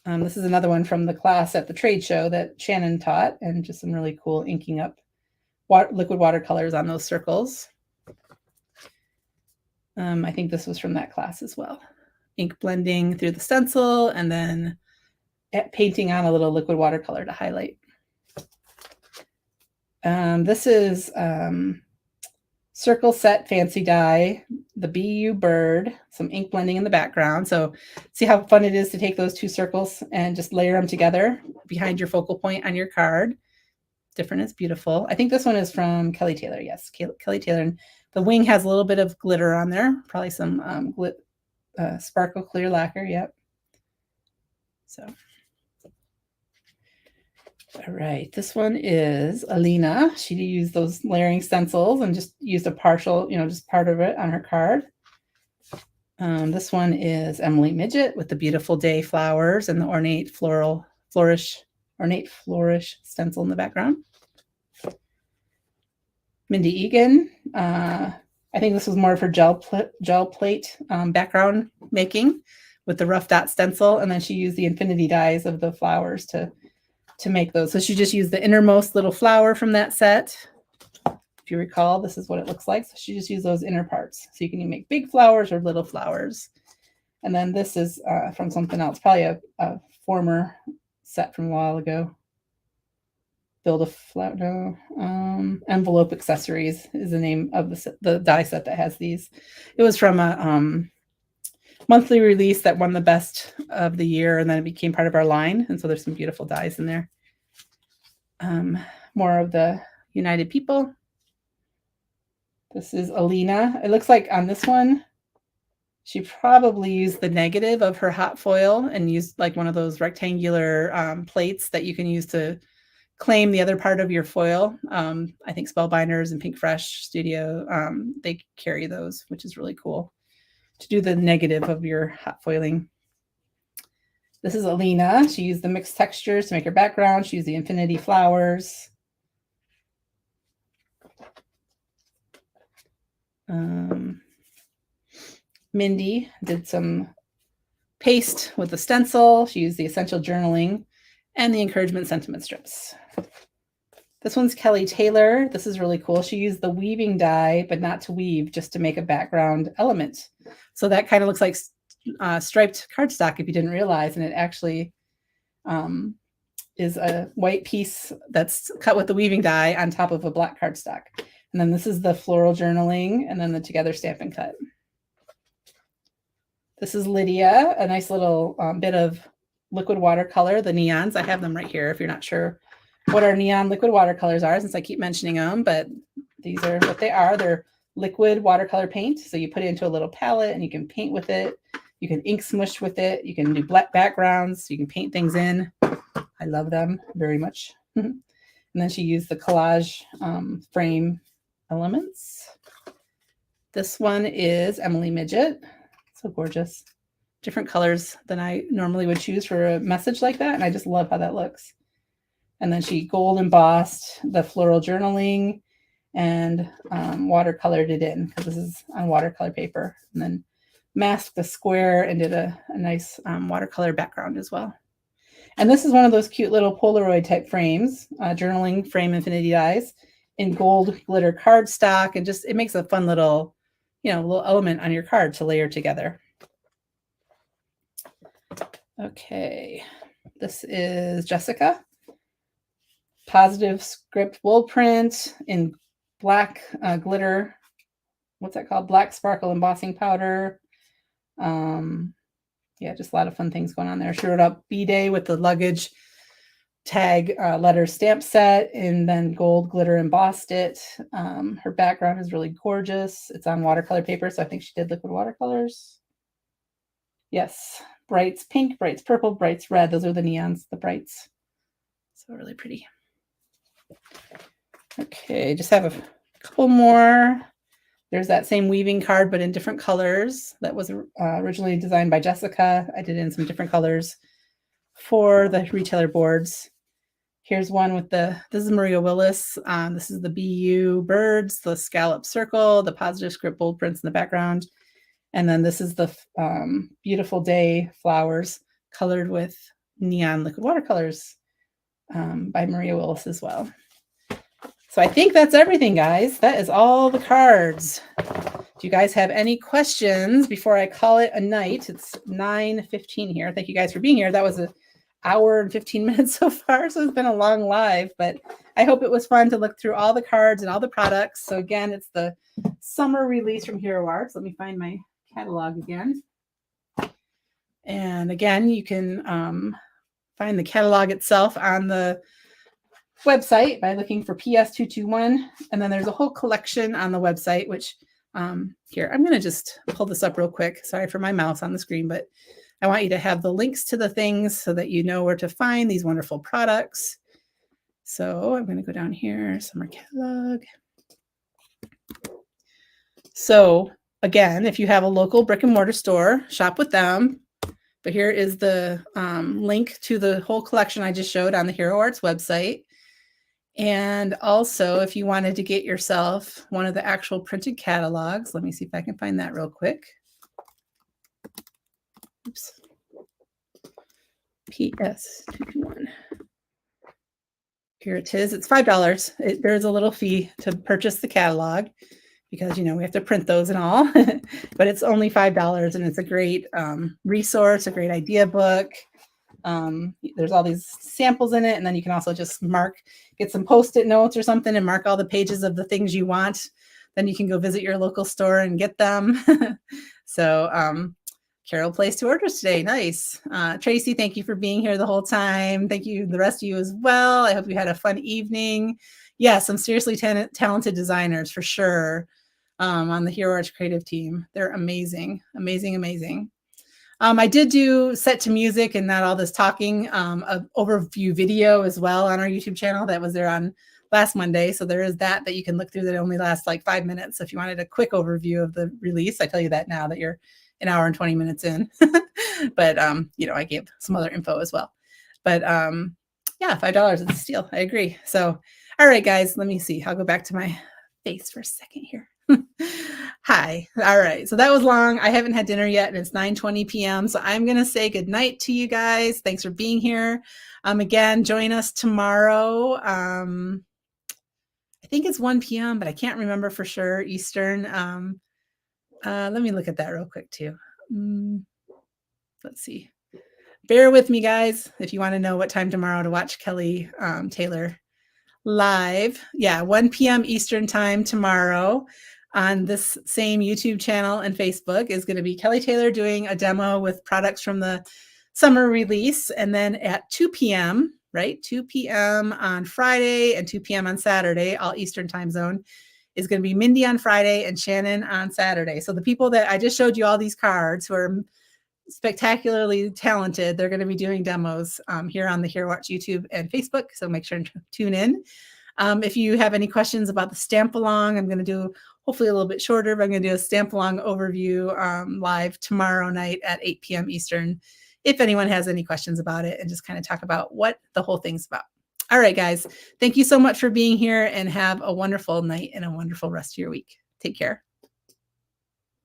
This is another one from the class at the trade show that Shannon taught, and just some really cool inking up liquid watercolors on those circles. I think this was from that class as well. Ink blending through the stencil and then painting on a little liquid watercolor to highlight. This is circle set fancy die, the BU bird, some ink blending in the background. So see how fun it is to take those two circles and just layer them together behind your focal point on your card. Different is beautiful. I think this one is from Kelly Taylor. Yes, Kelly Taylor. And the wing has a little bit of glitter on there, probably some sparkle clear lacquer. Yep. So. All right, this one is Alina. She used those layering stencils and just used a partial, just part of it on her card. This one is Emily Midget with the beautiful day flowers and the ornate flourish stencil in the background. Mindy Egan. I think this was more of her gel plate background making with the rough dot stencil, and then she used the infinity dies of the flowers to make those. So she just used the innermost little flower from that set. If you recall, this is what it looks like. So she just used those inner parts. So you can make big flowers or little flowers. And then this is from something else, probably a former set from a while ago. Build a flower, no, envelope accessories is the name of the die set that has these. It was from a monthly release that won the best of the year, and then it became part of our line. And so there's some beautiful dies in there. More of the United People. This is Alina. It looks like on this one, she probably used the negative of her hot foil and used like one of those rectangular plates that you can use to claim the other part of your foil. I think Spellbinders and Pink Fresh Studio, they carry those, which is really cool, to do the negative of your hot foiling. This is Alina. She used the mixed textures to make her background. She used the infinity flowers. Mindy did some paste with the stencil. She used the essential journaling and the encouragement sentiment strips. This one's Kelly Taylor. This is really cool. She used the weaving die, but not to weave, just to make a background element. So that kind of looks like striped cardstock if you didn't realize, and it actually is a white piece that's cut with the weaving die on top of a black cardstock. And then this is the floral journaling, and then the together stamp and cut. This is Lydia, a nice little bit of liquid watercolor, the neons. I have them right here if you're not sure what our neon liquid watercolors are, since I keep mentioning them, but these are what they are. They're liquid watercolor paint. So you put it into a little palette and you can paint with it. You can ink smush with it. You can do black backgrounds. You can paint things in. I love them very much. And then she used the collage frame elements. This one is Emily Midget. So gorgeous. Different colors than I normally would choose for a message like that. And I just love how that looks. And then she gold embossed the floral journaling and watercolored it in, because this is on watercolor paper. And then masked the square and did a nice watercolor background as well. And this is one of those cute little Polaroid type frames, journaling frame infinity dies in gold glitter cardstock. And just, it makes a fun little, little element on your card to layer together. Okay, this is Jessica. Positive script wool print in black glitter. What's that called? Black sparkle embossing powder. Yeah, just a lot of fun things going on there. She wrote up B-Day with the luggage tag letter stamp set, and then gold glitter embossed it. Her background is really gorgeous. It's on watercolor paper, so I think she did liquid watercolors. Yes, brights pink, brights purple, brights red. Those are the neons, the brights. So really pretty. Okay, just have a couple more. There's that same weaving card, but in different colors. That was originally designed by Jessica. I did it in some different colors for the retailer boards. Here's one with this is Maria Willis. This is the BU birds, the scallop circle, the positive script bold prints in the background. And then this is the beautiful day flowers colored with neon liquid watercolors by Maria Willis as well. So I think that's everything, guys. That is all the cards. Do you guys have any questions before I call it a night? It's 9:15 here. Thank you guys for being here. That was an hour and 15 minutes so far, so it's been a long live, but I hope it was fun to look through all the cards and all the products. So again, it's the summer release from Hero Arts. Let me find my catalog again. And again, you can find the catalog itself on the website by looking for PS221. And then there's a whole collection on the website, which here, I'm going to just pull this up real quick. Sorry for my mouse on the screen, but I want you to have the links to the things so that you know where to find these wonderful products. So I'm going to go down here, summer catalog. So again, if you have a local brick and mortar store, shop with them. But here is the link to the whole collection I just showed on the Hero Arts website. And also, if you wanted to get yourself one of the actual printed catalogs, let me see if I can find that real quick. Oops. PS221. Here it is. It's $5. There's a little fee to purchase the catalog because, you know, we have to print those and all, but it's only $5 and it's a great resource, a great idea book. There's all these samples in it, and then you can also just get some Post-it notes or something and mark all the pages of the things you want. Then you can go visit your local store and get them. So Carol placed 2 orders today. Nice. Tracy, thank you for being here the whole time. Thank you, the rest of you as well. I hope you had a fun evening. Yeah, some seriously talented designers for sure on the Hero Arts creative team. They're amazing, amazing, amazing. I did do set to music and not all this talking, an overview video as well on our YouTube channel that was there on last Monday. So there is that you can look through that only lasts like 5 minutes. So if you wanted a quick overview of the release, I tell you that now that you're an hour and 20 minutes in. But, you know, I gave some other info as well. But yeah, $5 is a steal. I agree. So, all right, guys, let me see. I'll go back to my face for a second here. Hi. All right. So that was long. I haven't had dinner yet and it's 9:20 p.m. So I'm going to say good night to you guys. Thanks for being here. Again, join us tomorrow. I think it's 1 p.m., but I can't remember for sure Eastern. Let me look at that real quick too. Let's see. Bear with me, guys, if you want to know what time tomorrow to watch Kelly Taylor live. Yeah, 1 p.m. Eastern time tomorrow on this same YouTube channel and Facebook is going to be Kelly Taylor doing a demo with products from the summer release. And then at 2 p.m., right, 2 p.m. on Friday and 2 p.m. on Saturday, all Eastern time zone, is going to be Mindy on Friday and Shannon on Saturday. So the people that I just showed you all these cards who are spectacularly talented, they're going to be doing demos here on the Hero Arts YouTube and Facebook. So make sure to tune in. If you have any questions about the stamp along, I'm going to do hopefully a little bit shorter, but I'm going to do a stamp along overview live tomorrow night at 8 p.m. Eastern. If anyone has any questions about it and just kind of talk about what the whole thing's about. All right, guys, thank you so much for being here and have a wonderful night and a wonderful rest of your week. Take care.